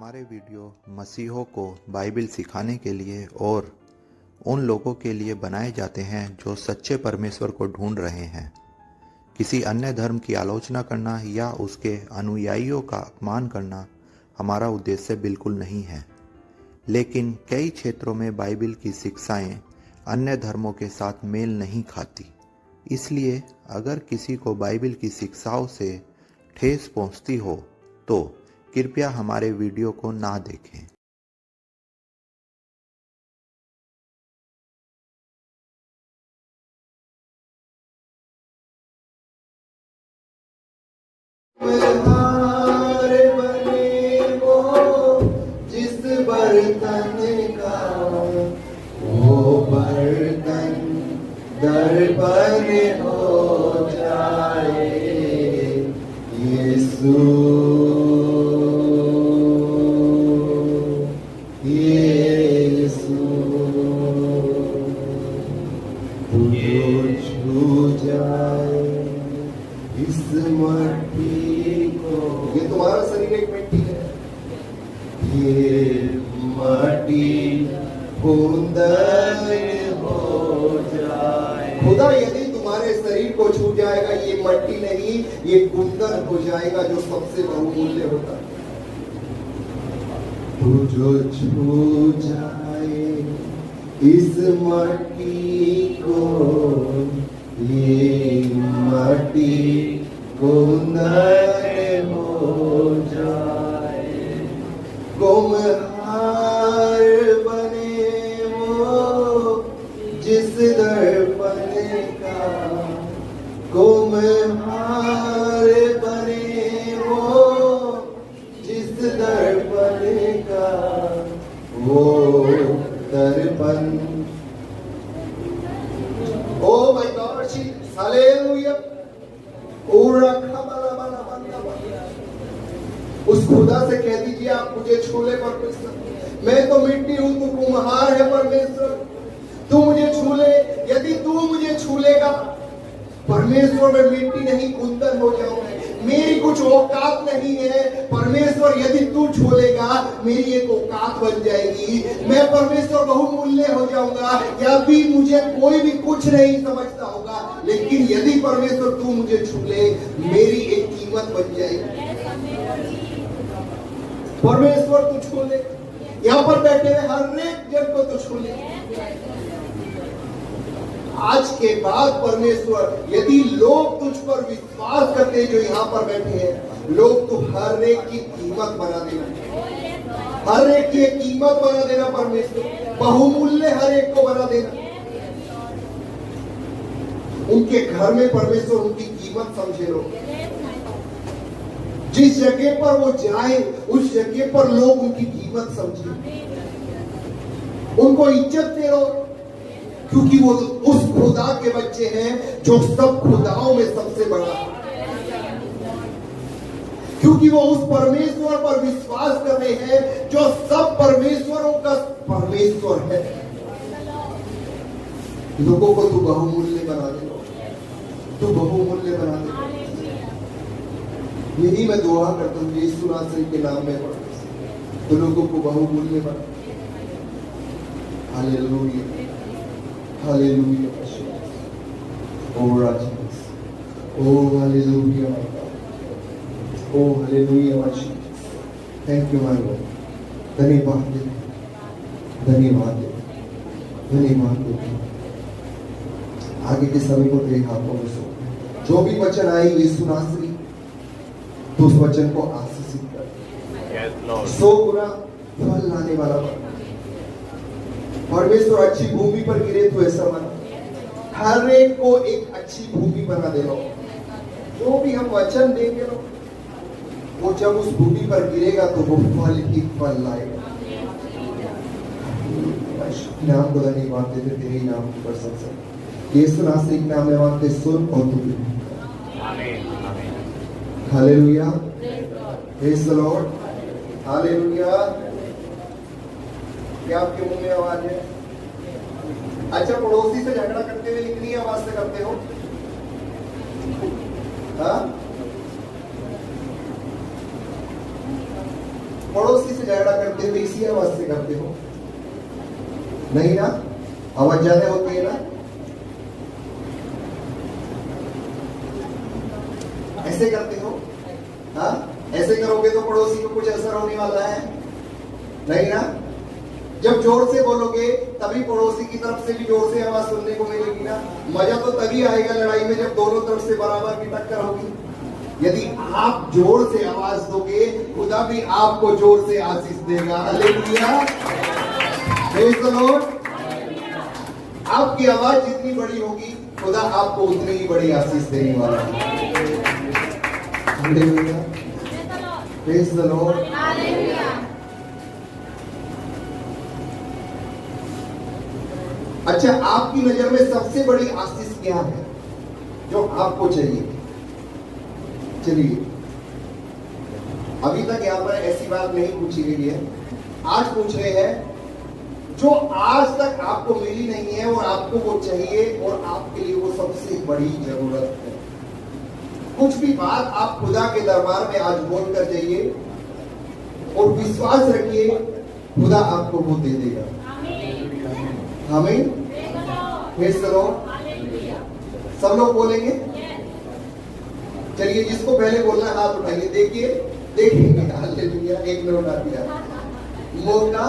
हमारे वीडियो मसीहों को बाइबल सिखाने के लिए और उन लोगों के लिए बनाए जाते हैं जो सच्चे परमेश्वर को ढूंढ रहे हैं। किसी अन्य धर्म की आलोचना करना या उसके अनुयायियों का अपमान करना हमारा उद्देश्य बिल्कुल नहीं है, लेकिन कई क्षेत्रों में बाइबल की शिक्षाएं अन्य धर्मों के साथ मेल नहीं खाती। इसलिए अगर किसी को बाइबल की शिक्षाओं से ठेस पहुंचती हो तो कृपया हमारे वीडियो को ना देखें। जिस बर्तन का वो बर्तन दर्पण हो जाए। यीशु यीशु जो छू जाए इस मट्टी को। ये तुम्हारा शरीर एक मिट्टी है, ये मट्टी कुंदन हो जाए। खुदा यदि तुम्हारे शरीर को छू जाएगा, ये मट्टी नहीं ये कुंदन हो जाएगा, जो सबसे बहुमूल्य होता है। तू जो छू जाए इस मट्टी को, ये मट्टी कुंदन हो जाए। कुम्हार बने वो जिस दर्पण का, कुम्हार बने वो जिस दर्पण का, वो दर्पण। Oh my God, hallelujah. उस खुदा से कह दीजिए, आप मुझे छू ले परमेश्वर। मैं तो मिट्टी हूं, तू कुम्हार है परमेश्वर, तू मुझे छू ले। यदि तू मुझे छू लेगा परमेश्वर, मैं मिट्टी नहीं कुंदन हो जाऊंगा। मेरी कुछ औकात नहीं है परमेश्वर, यदि तू छू लेगा मेरी एक औकात बन जाएगी। मैं परमेश्वर बहुमूल्य हो जाऊंगा। या भी मुझे कोई भी कुछ नहीं समझता होगा, लेकिन यदि परमेश्वर तू मुझे छू ले मेरी एक कीमत बन जाएगी। परमेश्वर तू छू ले, यहाँ पर बैठे हुए हर एक जन को तू छू ले। आज के बाद परमेश्वर, यदि लोग तुझ पर विश्वास करते हैं जो यहाँ पर बैठे हैं, लोग तो हर एक की कीमत बना देना, हर एक की कीमत बना देना परमेश्वर, बहुमूल्य हर एक को बना देना। उनके घर में परमेश्वर उनकी कीमत समझे लोग। जिस जगह पर वो जाए उस जगह पर लोग उनकी कीमत समझे, उनको इज्जत दे लो, क्योंकि वो उस खुदा के बच्चे हैं जो सब खुदाओं में सबसे बड़ा है। क्योंकि वो उस परमेश्वर पर विश्वास कर रहे हैं जो सब परमेश्वरों का परमेश्वर है। लोगों को तू बहुमूल्य बना दे, तू बहुमूल्य बना दे। यही मैं दुआ करता हूँ यीशु नासरी के नाम में, तो लोगों को बहुमूल्य बना। Hallelujah, hallelujah. Oh Jesus, oh hallelujah, my God, oh hallelujah, my Jesus. Thank you, my Lord. धन्यवाद दे, धन्यवाद दे, धन्यवाद दे। आगे के समय को तेरे हाथों में सौंप। जो भी वचन आई यीशु नासरी, तो उस वचन को आशीषित कर। सो गुना फल लाने वाला बन परमेश्वर। अच्छी भूमि पर गिरे तो ऐसा बना, हर एक को एक अच्छी भूमि बना दे लो। जो भी हम वचन देंगे लो, वो जब उस भूमि पर गिरेगा तो वो फल ही फल लाएगा। नाम को धन्यवाद देते, तेरे नाम की प्रशंसा। यीशु नासरी के नाम में मांगते, सुन और तू hallelujah, praise the Lord, hallelujah. क्या आपके मुंह में आवाज है? अच्छा, पड़ोसी से झगड़ा करते हुए कितनी आवाज से करते हो? हाँ? पड़ोसी से झगड़ा इसी आवाज से करते हो? नहीं ना? आवाज ज्यादा होती है ना? ऐसे करते हो? हाँ, ऐसे करोगे तो पड़ोसी को कुछ असर होने वाला है? नहीं ना? जब जोर से बोलोगे तभी पड़ोसी की तरफ से भी जोर से आवाज सुनने को मिलेगी ना? मजा तो तभी आएगा लड़ाई में जब दोनों तरफ से बराबर की टक्कर होगी। यदि आप जोर से आवाज दोगे, खुदा भी आपको जोर से आशीष देगा। Hallelujah, praise the Lord. आपकी आवाज जितनी बड़ी होगी, खुदा आपको उतनी ही बड़ी आशीष देने वाला है। Hallelujah, praise the Lord. अच्छा, आपकी नजर में सबसे बड़ी आशीष क्या है जो आपको चाहिए? चलिए, अभी तक यहां पर ऐसी बात नहीं पूछी गई है, आज पूछ रहे हैं जो आज तक आपको मिली नहीं है और आपको वो चाहिए और आपके लिए वो सबसे बड़ी जरूरत है। कुछ भी बात आप खुदा के दरबार में आज बोल कर जाइए और विश्वास रखिए, खुदा आपको वो दे देगा। आमीन, प्रेज़ द लॉर्ड। सब लोग बोलेंगे? चलिए, जिसको पहले बोलना हाथ उठाइए, देखिए देखेंगे। हालेलुया, एक ने उठा दिया, मौका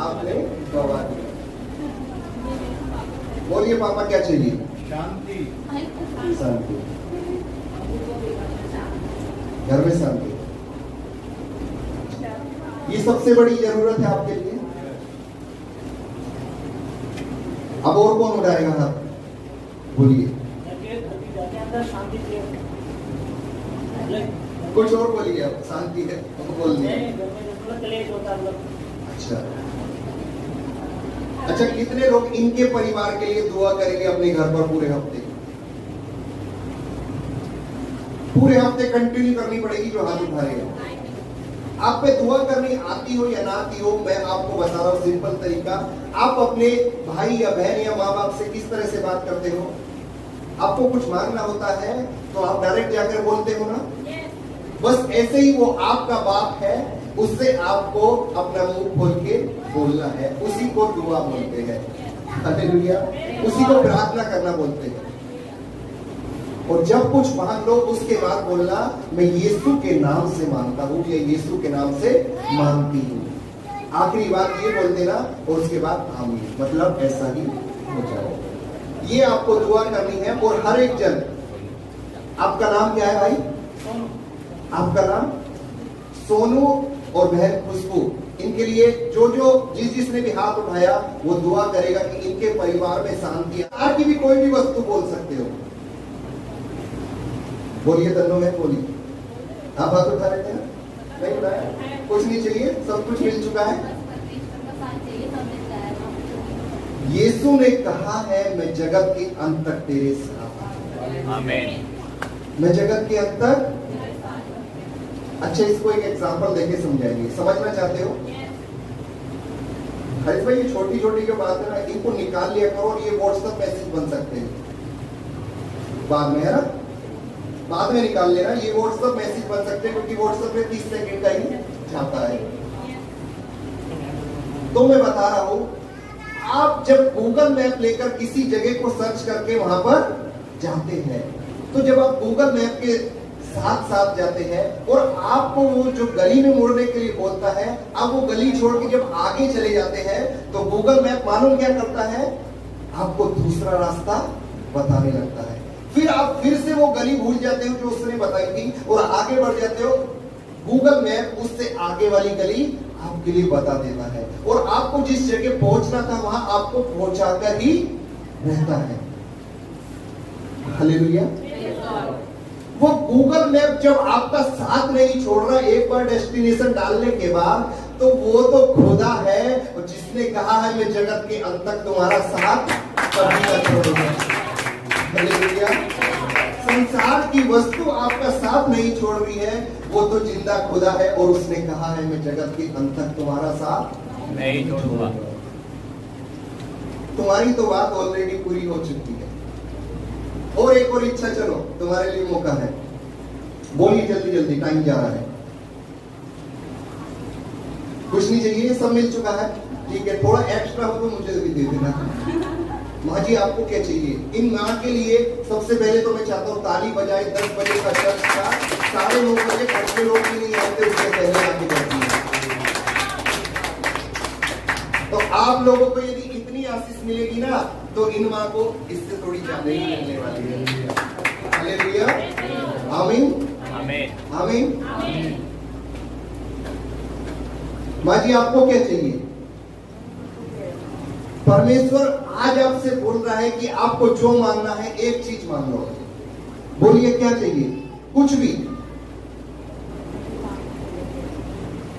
आपने गवा दिया। बोलिए पापा क्या चाहिए? शांति, शांति, घर में शांति। ये सबसे बड़ी जरूरत है आपके लिए। अब और कौन उठाएगा हाथ? बोलिए, कुछ और बोलिए। अब शांति है, बोलिए। अच्छा, कितने लोग इनके परिवार के लिए दुआ करेंगे अपने घर पर पूरे हफ्ते? पूरे हफ्ते कंटिन्यू करनी पड़ेगी जो हाथ उठा रहे हैं। आप पे दुआ करनी आती हो या ना आती हो, मैं आपको बता रहा हूं सिंपल तरीका। आप अपने भाई या बहन या माँ बाप से किस तरह से बात करते हो? आपको कुछ मांगना होता है तो आप डायरेक्ट जाकर बोलते हो ना? बस ऐसे ही वो आपका बाप है, उससे आपको अपना मुंह खोल के बोलना है। उसी को दुआ बोलते हैं। हालेलुया, उसी को प्रार्थना करना बोलते हैं। और जब कुछ मांग लो उसके बाद बोलना, मैं यीशु के नाम से मांगता हूँ या यीशु के नाम से मांगती हूँ। आखिरी बात ये बोल देना और उसके बाद आमीन, मतलब ऐसा ही हो जाओ। ये आपको दुआ करनी है। और हर एक जन, आपका नाम क्या है भाई? आपका नाम सोनू और बहन खुशबू, इनके लिए जो जिसने भी हाथ उठाया वो दुआ करेगा कि इनके परिवार में शांति। की भी कोई भी वस्तु बोल सकते हो। बोलिए तन्नो में, बोलिए। आप हाथ उठा लेते हैं? नहीं उठाया? कुछ नहीं चाहिए, सब कुछ मिल चुका है। यीशु ने कहा है, मैं जगत के अंत तक तेरे साथ। आमीन। मैं जगत के अंत तक। अच्छा, इसको एक एग्जांपल देके समझाएंगे। समझना चाहते हो? हरीश भाई, ये छोटी छोटी जो बात है ना, इनको निकाल लिया करो और ये व्हाट्सएप मैसेज बन सकते हैं बाद में, है ना? बाद में निकाल लेना, ये व्हाट्सएप मैसेज बन सकते हैं क्योंकि व्हाट्सएप में 30 सेकंड का ही जाता है। तो मैं बता रहा हूं, आप जब गूगल मैप लेकर किसी जगह को सर्च करके वहां पर जाते हैं, तो जब आप गूगल मैप के साथ साथ जाते हैं और आपको वो जो गली में मुड़ने के लिए बोलता है, आप वो गली छोड़ के जब आगे चले जाते हैं तो गूगल मैप मालूम क्या करता है? आपको दूसरा रास्ता बताने लगता है। फिर आप फिर से वो गली भूल जाते हो जो उसने बताई थी और आगे बढ़ जाते हो। गूगल मैप उससे आगे वाली गली आपके लिए बता देता है और आपको जिस जगह पहुंचना था वहां आपको पहुंचाकर ही रहता है। हालेलुया। वो गूगल मैप जब आपका साथ नहीं छोड़ रहा एक बार डेस्टिनेशन डालने के बाद, तो वो तो खुदा है और जिसने कहा है मैं जगत के अंत तक तुम्हारा साथ कभी न छोड़ूंगा। हालेलुया। संसार की वस्तु आपका साथ नहीं छोड़ रही है, वो तो जिंदा खुदा है और उसने कहा है मैं जगत के अंत तक तुम्हारा साथ नहीं छोड़ूंगा। तुम्हारी तो बात ऑलरेडी पूरी हो चुकी है और एक और इच्छा, चलो तुम्हारे लिए मौका है। बोलिए जल्दी जल्दी, टाइम जा रहा है। कुछ नहीं चाहिए, सब मिल चुका है। ठीक है, थोड़ा एक्स्ट्रा हो तो मुझे भी दे देना। माँ जी आपको क्या चाहिए? इन माँ के लिए सबसे पहले तो मैं चाहता हूँ ताली बजाए। 10 बजे का चर्च का, साढ़े 9 बजे घर के लोग भी नहीं आते, उससे पहले आके करती है। तो आप लोगों को यदि इतनी आशीष मिलेगी ना, तो इन माँ को इससे थोड़ी ज्यादा ही मिलने वाली है। हालेलुया, आमीन, आमीन। माँ जी आपको क्या चाहिए? परमेश्वर आज आपसे बोल रहा है कि आपको जो मांगना है एक चीज मांग लो। बोलिए क्या चाहिए? कुछ भी।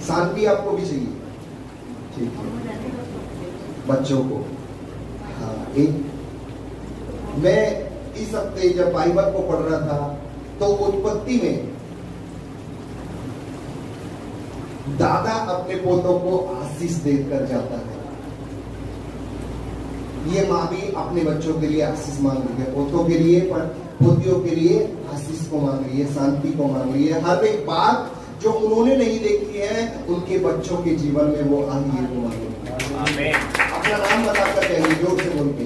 शांति आपको भी चाहिए? ठीक है। बच्चों को, हाँ, एक मैं इस हफ्ते जब बाइबल को पढ़ रहा था तो उत्पत्ति में दादा अपने पोतों को आशीष देकर जाता है। ये माँ भी अपने बच्चों के लिए आशीष मांग रही है, पोतों के लिए, पोतियों के लिए आशीष को मांग रही है, शांति को मांग रही है। हर एक बात जो उन्होंने नहीं देखी है उनके बच्चों के जीवन में वो आ रही है, वो मांग रही है। अपना नाम बताकर कहिए, जोर से बोल के।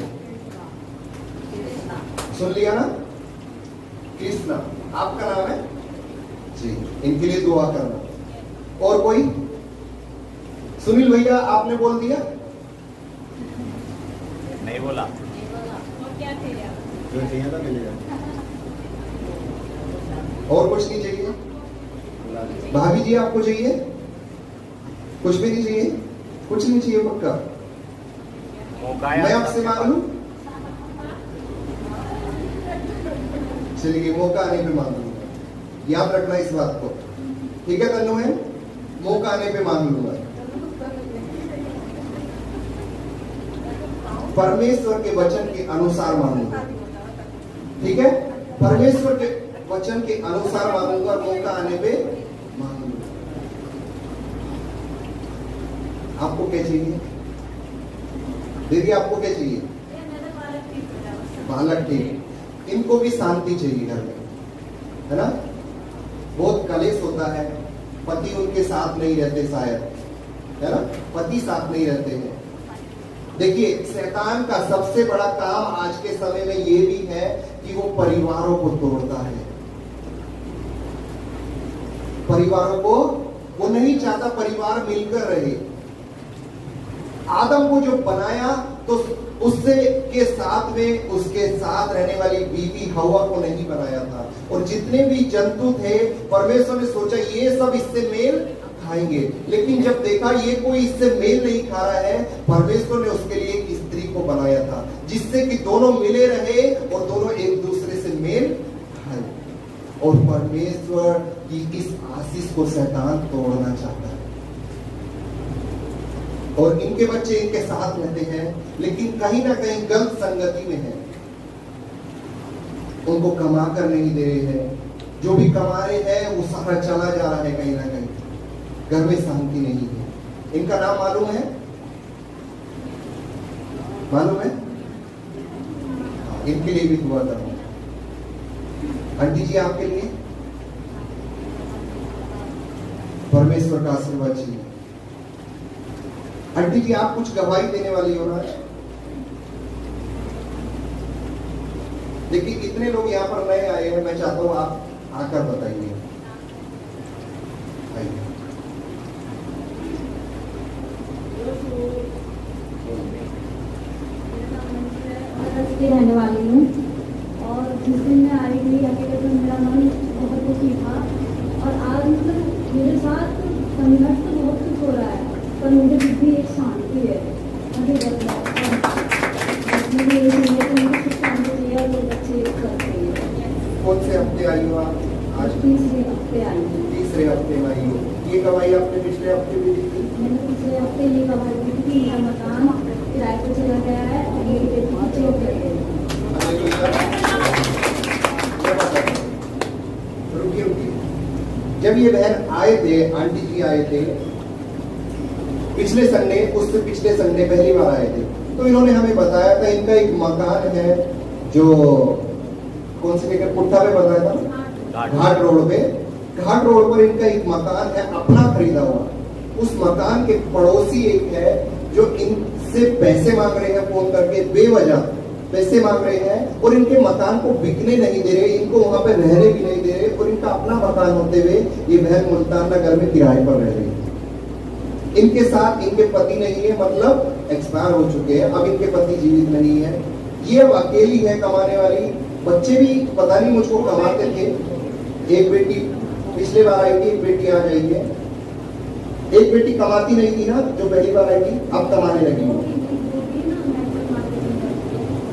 सुन लिया ना? कृष्णा आपका नाम है जी, इनके लिए दुआ करना। और कोई? सुनील भैया आपने बोल दिया? नहीं बोला। क्या चाहिए? जो चाहिए था मिलेगा। और कुछ नहीं चाहिए? भाभी जी आपको चाहिए? कुछ भी नहीं चाहिए? कुछ नहीं चाहिए पक्का? मैं आपसे मांग लूं? चलिए, मौका आने पे मांग लूंगा। याद रखना इस बात को, ठीक है तन्नू है? मौका आने पे मांग लूंगा। परमेश्वर के वचन के अनुसार मांगूंगा, ठीक है? परमेश्वर के वचन के अनुसार मांगूंगा, मौका आने पे मांगूंगा। आपको क्या चाहिए दीदी? आपको क्या चाहिए? बालक ठीक। इनको भी शांति चाहिए घर में, है ना? बहुत कलेश होता है, पति उनके साथ नहीं रहते शायद, है ना? पति साथ नहीं रहते हैं। देखिए, शैतान का सबसे बड़ा काम आज के समय में ये भी है कि वो परिवारों को तोड़ता है। परिवारों को वो नहीं चाहता परिवार मिलकर रहे। आदम को जो बनाया तो उससे के साथ में उसके साथ रहने वाली बीवी हवा को नहीं बनाया था। और जितने भी जंतु थे, परमेश्वर ने सोचा ये सब इससे मेल खाएंगे, लेकिन जब देखा ये कोई इससे मेल नहीं खा रहा है, परमेश्वर ने उसके लिए एक स्त्री को बनाया था जिससे कि दोनों मिले रहे और दोनों एक दूसरे से मेल खाए। और परमेश्वर की इस आशीष को शैतान तोड़ना चाहता है। और इनके बच्चे इनके साथ रहते हैं, लेकिन कहीं ना कहीं गलत संगति में है। उनको कमा कर नहीं दे रहे हैं, जो भी कमा रहे हैं वो सारा चला जा रहा है कहीं ना कहीं। घर में शांति नहीं है। इनका नाम मालूम है? मालूम है? इनके लिए भी दुआ करो। आंटी जी आपके लिए परमेश्वर का आशीर्वाद चाहिए। आंटी जी आप कुछ गवाही देने वाली हो ना? देखिए, इतने लोग यहाँ पर नए आए हैं, मैं चाहता हूं आप आकर बताइए। रहने वाली हूँ, और जिस दिन मैं आई थी हकीकत में मेरा मन बहुत दुखी था। और आज मतलब मेरे साथ संघर्ष तो बहुत कुछ हो रहा है, पर मुझे भी एक शांति है। मुझे ये चाहिए कि मुझे कुछ शांति चाहिए और वो बच्चे करते हैं। कौन से हफ्ते आई हो आप? आज तीसरे हफ्ते आई हूँ। तीसरे हफ्ते में आई हो। ये गवाही आपने पिछले हफ्ते भी दी थी? मैंने पिछले हफ्ते ये गवाही दी थी कि मेरा मकान किराए पर चला गया है और मेरी बेटी की चोट लग गई। रुकिए, जब ये बहन आए थे, आंटी जी आए थे पिछले संडे, उससे पिछले संडे पहली बार आए थे, तो इन्होंने हमें बताया था इनका एक मकान है जो कौन सी जगह, पुट्ठा पे बताया था, घाट रोड पे। घाट रोड पर इनका एक मकान है अपना खरीदा हुआ। उस मकान के पड़ोसी एक है जो इनसे पैसे मांग रहे हैं, फोन करके बेवजह पैसे मांग रहे हैं और इनके मकान को बिकने नहीं दे रहे, इनको वहां पे रहने भी नहीं दे रहे और इनका अपना मकान होते हुए ये बहन मुल्तान नगर में किराए पर रह रही है। इनके साथ इनके पति नहीं है, मतलब एक्सपायर हो चुके हैं, अब इनके पति जीवित नहीं है। ये अब अकेली है कमाने वाली, बच्चे भी पता नहीं मुझको कमाते थे। एक बेटी पिछले बार आई थी, एक बेटी आ गई है। एक बेटी कमाती नहीं थी ना जो पहली बार आई थी, अब कमाने लगी है।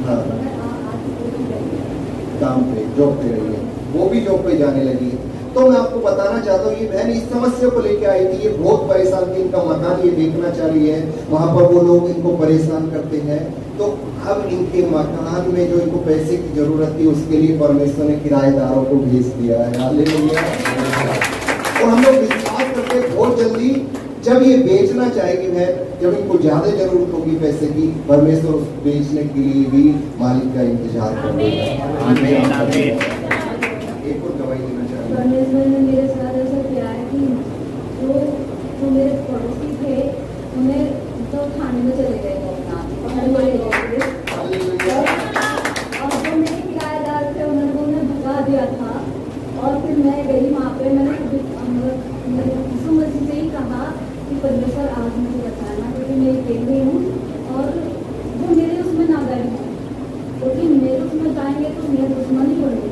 हाँ, काम पे जॉब पे रही है, वो भी जॉब पे जाने लगी है। तो मैं आपको बताना चाहता हूँ, ये बहन इस समस्या को लेकर आई थी, ये बहुत परेशान थी, इनका मकान ये देखना चाह रही है, वहां पर वो लोग इनको परेशान करते हैं। तो अब इनके मकान में जो इनको पैसे की जरूरत थी उसके लिए परमेश्वर ने किराएदारों को भेज दिया है। हालेलुया। और हम लोग विश्वास करते हैं बहुत जल्दी जब ये बेचना चाहेगी बहन, जब इनको ज्यादा जरूरत होगी पैसे की, परमेश्वर उस बेचने के लिए भी मालिक का इंतजार कर रहे हैं। एक और गवाही देना चाहिए। परमेश्वर ने मेरे साथ ऐसा किया है कि जो मेरे पड़ोसी थे उन्हें तो खाने में चले गए वो अपना और जो मेरे किराएदार थे उन्होंने भगा दिया था। और फिर मैं गई वहाँ पे, मैंने यीशु मसीह से ही कहा कि परमेश्वर आज मुझे बचाना, क्योंकि मैं अकेली हूँ और वो मेरे उसमें ना बैठ है, क्योंकि मेरे उसमें जाएंगे तो मेरे दुश्मन ही बनेंगे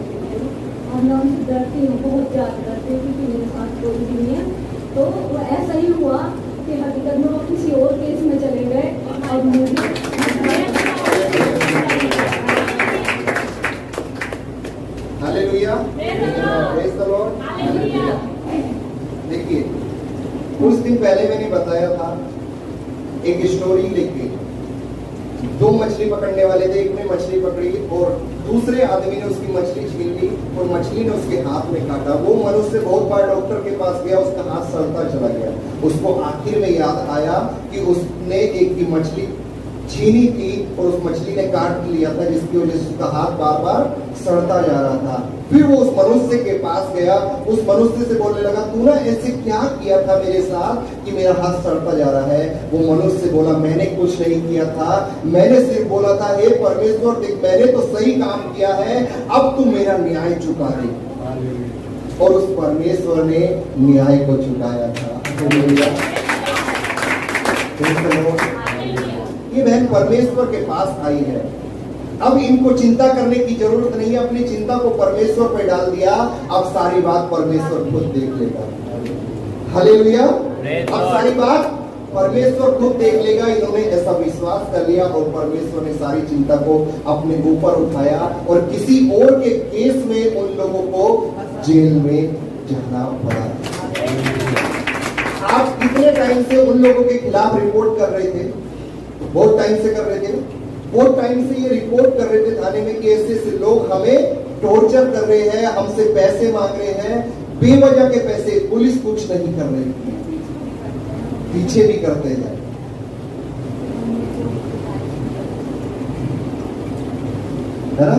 और मैं उनसे डरती हूँ, बहुत ज़्यादा डरती हूँ क्योंकि मेरे साथ कोई भी नहीं है। तो वो ऐसा ही हुआ कि हकीकत में वो किसी और केस में चले गए और मुझे हालेलुया, प्रेज़ द लॉर्ड। देखिए कुछ दिन पहले मैंने बताया था एक स्टोरी लेके, दो मछली पकड़ने वाले थे, एक ने मछली पकड़ी और दूसरे आदमी ने उसकी मछली छीन ली और मछली ने उसके हाथ में काटा। वो मनुष्य बहुत बार डॉक्टर के पास गया, उसका हाथ सड़ता चला गया। उसको आखिर में याद आया कि उसने एक की मछली छीनी थी और उस मछली ने काट लिया था, जिसकी वजह से उसका हाथ बार बार सड़ता जा रहा था। फिर वो उस मनुष्य के पास गया, उस मनुष्य से बोलने लगा, तूने ऐसे क्या किया था मेरे साथ कि मेरा हाथ सड़ता जा रहा है? वो मनुष्य बोला, मैंने कुछ नहीं किया था, मैंने सिर्फ बोला था, हे परमेश्वर देख मैंने तो सही काम किया है, अब तू मेरा न्याय चुका दे। और उस परमेश्वर ने न्याय को चुकाया था। ये बहन परमेश्वर के पास आई है, अब इनको चिंता करने की जरूरत नहीं है, अपनी चिंता को परमेश्वर पे डाल दिया, अब सारी बात परमेश्वर खुद देख लेगा। हालेलुया, अब सारी बात परमेश्वर खुद देख लेगा। इन्होंने ऐसा विश्वास कर लिया और परमेश्वर ने सारी चिंता को अपने ऊपर उठाया और किसी और के केस में उन लोगों को जेल में जाना पड़ा। आप कितने टाइम से उन लोगों के खिलाफ रिपोर्ट कर रहे थे? बहुत टाइम से कर रहे थे, बहुत टाइम से ये रिपोर्ट कर रहे थे थाने में कि ऐसे लोग हमें टॉर्चर कर रहे हैं, हमसे पैसे मांग रहे हैं, बेवजह के पैसे। पुलिस कुछ नहीं कर रही, पीछे भी करते हैं। है ना,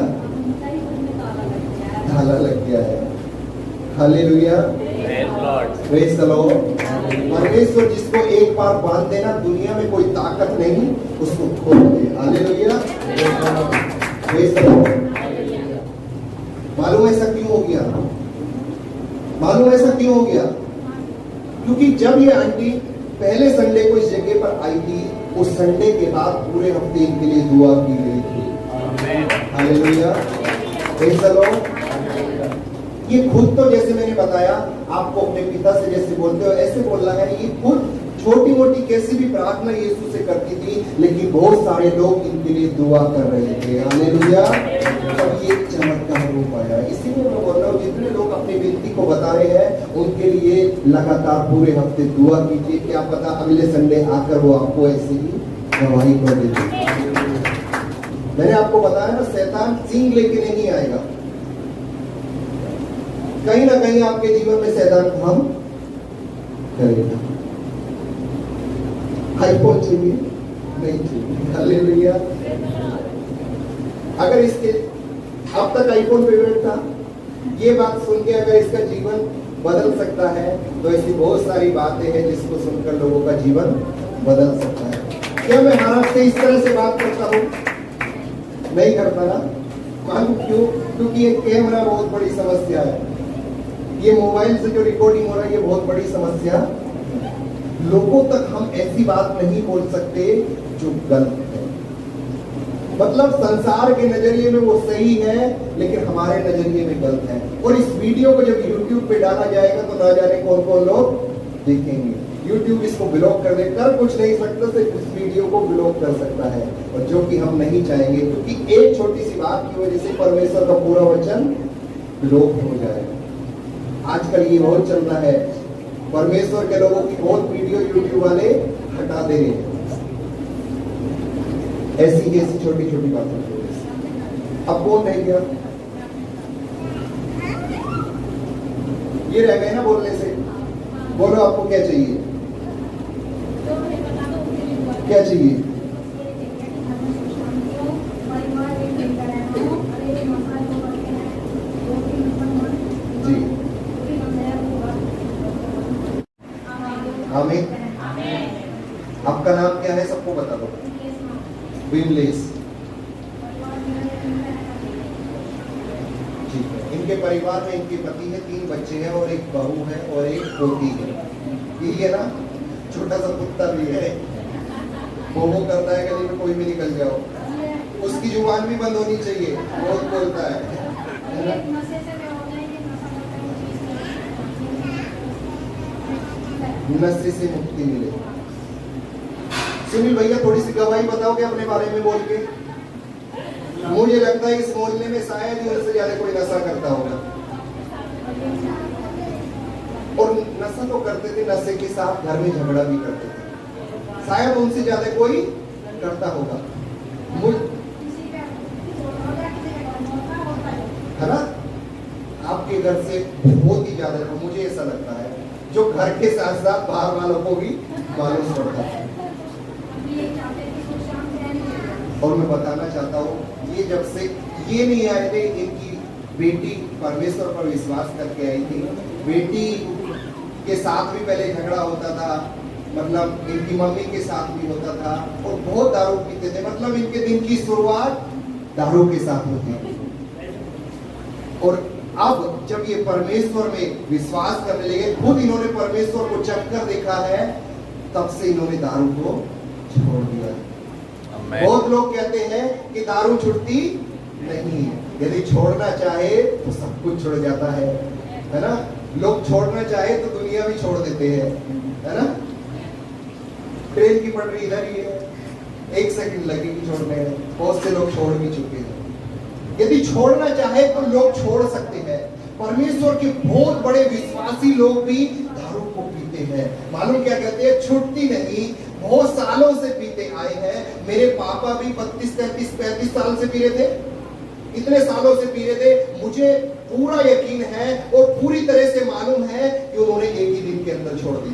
ताला लग गया है। Hallelujah, praise the Lord. परमेश्वर जिसको एक बार बांध देना, दुनिया में कोई ताकत नहीं उसको खोल दे। Hallelujah, praise the lord. मालूम ऐसा क्यों हो गया? मालूम ऐसा क्यों हो गया? क्योंकि जब ये आंटी पहले संडे को इस जगह पर आई थी, उस संडे के बाद पूरे हफ्ते इनके लिए दुआ की गई थी। Hallelujah, praise the Lord. ये खुद तो जैसे मैंने बताया आपको, अपने पिता से जैसे बोलते हो ऐसे बोलना है। ये खुद छोटी मोटी कैसी भी प्रार्थना यीशु से करती थी, लेकिन बहुत सारे लोग इनके लिए दुआ कर रहे थे। हालेलुया, तब ये चमत्कार हो पाया। इसीलिए मैं बोल रहा हूँ, जितने लोग अपनी विनती को बता रहे हैं उनके लिए लगातार पूरे हफ्ते दुआ कीजिए। क्या पता अगले संडे आकर वो आपको ऐसे ही गवाही कर देते। मैंने आपको बताया ना, शैतान सींग लेके नहीं आएगा। कहीं ना कहीं आपके जीवन में शैतान काम करेगा। आईफोन चाहिए? नहीं चाहिए। हालेलुया। अगर इसके अब तक आईफोन फेवरेट था, ये बात सुन के अगर इसका जीवन बदल सकता है, तो ऐसी बहुत सारी बातें हैं जिसको सुनकर लोगों का जीवन बदल सकता है। क्या मैं हर हफ्ते इस तरह से बात करता हूँ? नहीं करता ना। मालूम क्यों? क्योंकि ये कैमरा बहुत बड़ी समस्या है, ये मोबाइल से जो रिकॉर्डिंग हो रहा है ये बहुत बड़ी समस्या। लोगों तक हम ऐसी बात नहीं बोल सकते जो गलत है। मतलब संसार के नजरिए में वो सही है, लेकिन हमारे नजरिए में गलत है। और इस वीडियो को जब YouTube पे डाला जाएगा तो ना जाने कौन कौन लोग देखेंगे। YouTube इसको ब्लॉक कर देकर कुछ नहीं सकता, सिर्फ इस वीडियो को ब्लॉक कर सकता है, और जो कि हम नहीं चाहेंगे, क्योंकि एक छोटी सी बात की वजह से परमेश्वर का पूरा वचन ब्लॉक हो जाएगा। आजकल ये बहुत चल रहा है, परमेश्वर के लोगों की बहुत वीडियो YouTube वाले हटा दे रहे हैं, ऐसी ऐसी छोटी छोटी बातें। अब कौन रह गया? ये रह गए ना बोलने से। बोलो आपको क्या चाहिए? क्या चाहिए? जी आमीन। आपका नाम क्या है? सबको बता दो। विमलेश। ठीक है। इनके परिवार में इनके पति है, 3 बच्चे हैं और एक बहू है और एक पोती है। यही है ना? छोटा सा कुत्ता भी है, वो करता है गली में कोई भी निकल जाओ, उसकी जुबान भी बंद होनी चाहिए, बहुत बोलता है। नशे से मुक्ति मिले। सुनील भैया थोड़ी सी गवाही बताओगे अपने बारे में बोल के? मुझे लगता है इस मोहल्ले में शायद ही उनसे ज्यादा कोई नशा करता होगा, और नशा तो करते थे, नशे के साथ घर में झगड़ा भी करते थे, शायद उनसे ज्यादा कोई करता होगा, है ना? आपके घर से बहुत ही ज्यादा, मुझे ऐसा लगता है, जो घर के साथ साथ बाहर वालों को भी मालूम पड़ता है। और मैं बताना चाहता हूँ, ये जब से ये नहीं आए थे, इनकी बेटी परमेश्वर पर विश्वास करके आई थी। बेटी के साथ भी पहले झगड़ा होता था, मतलब इनकी मम्मी के साथ भी होता था, और बहुत दारू पीते थे। मतलब इनके दिन की शुरुआत दारू के साथ होती थी। और अब जब ये परमेश्वर में विश्वास करने लगे, खुद इन्होंने परमेश्वर को चखकर देखा है, तब से इन्होंने दारू को छोड़ दिया। बहुत लोग कहते हैं कि दारू छूटती नहीं है, यदि छोड़ना चाहे तो सब कुछ छोड़ जाता है ना? लोग छोड़ना चाहे तो दुनिया भी छोड़ देते हैं, है ना? ट्रेन की पटरी इधर ही है, 1 सेकंड लगेगी छोड़ने में, बहुत से लोग छोड़ भी चुके हैं। यदि छोड़ना चाहे तो लोग छोड़ सकते हैं। परमेश्वर के बहुत बड़े विश्वासी लोग भी दारू को पीते हैं। मालूम क्या कहते हैं? छूटती नहीं, बहुत सालों से पीते आए हैं। मेरे पापा भी 32, 33, 35 साल से पी रहे थे, इतने सालों से पी रहे थे। मुझे पूरा यकीन है और पूरी तरह से मालूम है कि उन्होंने एक ही दिन के अंदर छोड़ दी।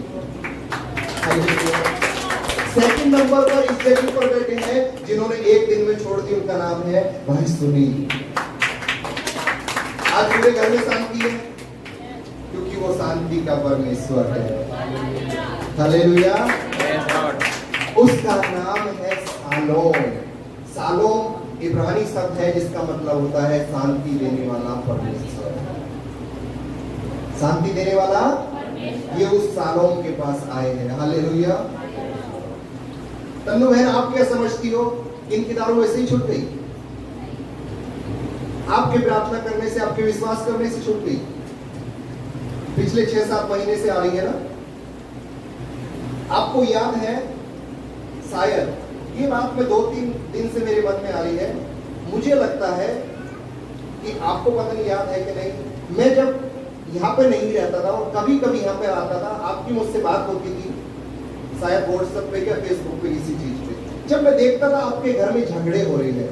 सेकंड नंबर पर इस जगह पर बैठे हैं जिन्होंने एक दिन में छोड़ दी, उनका नाम है भाई सुनील। आज पूरे घर में शांति है, क्योंकि वो शांति का परमेश्वर है। हालेलुया। उसका नाम है शालोम। शालोम इब्रानी शब्द है जिसका मतलब होता है शांति देने वाला परमेश्वर। शांति देने वाला, ये उस शालोम के पास आए हैं। हालेलुया। तन्नू बहन, आप क्या समझती हो? इनकी दारू वैसे ही छूट गई? आपके प्रार्थना करने से, आपके विश्वास करने से छूट गई? पिछले 6-7 महीने से आ रही है ना? आपको याद है, शायद ये बात में 2-3 दिन से मेरे मन में आ रही है, मुझे लगता है कि आपको पता नहीं याद है कि नहीं, मैं जब यहाँ पे नहीं रहता था और कभी कभी यहाँ पे आता था, आपकी मुझसे बात होती थी, शायद व्हाट्सएप पे या फेसबुक पे, किसी चीज पे, जब मैं देखता था आपके घर में झगड़े हो रहे हैं,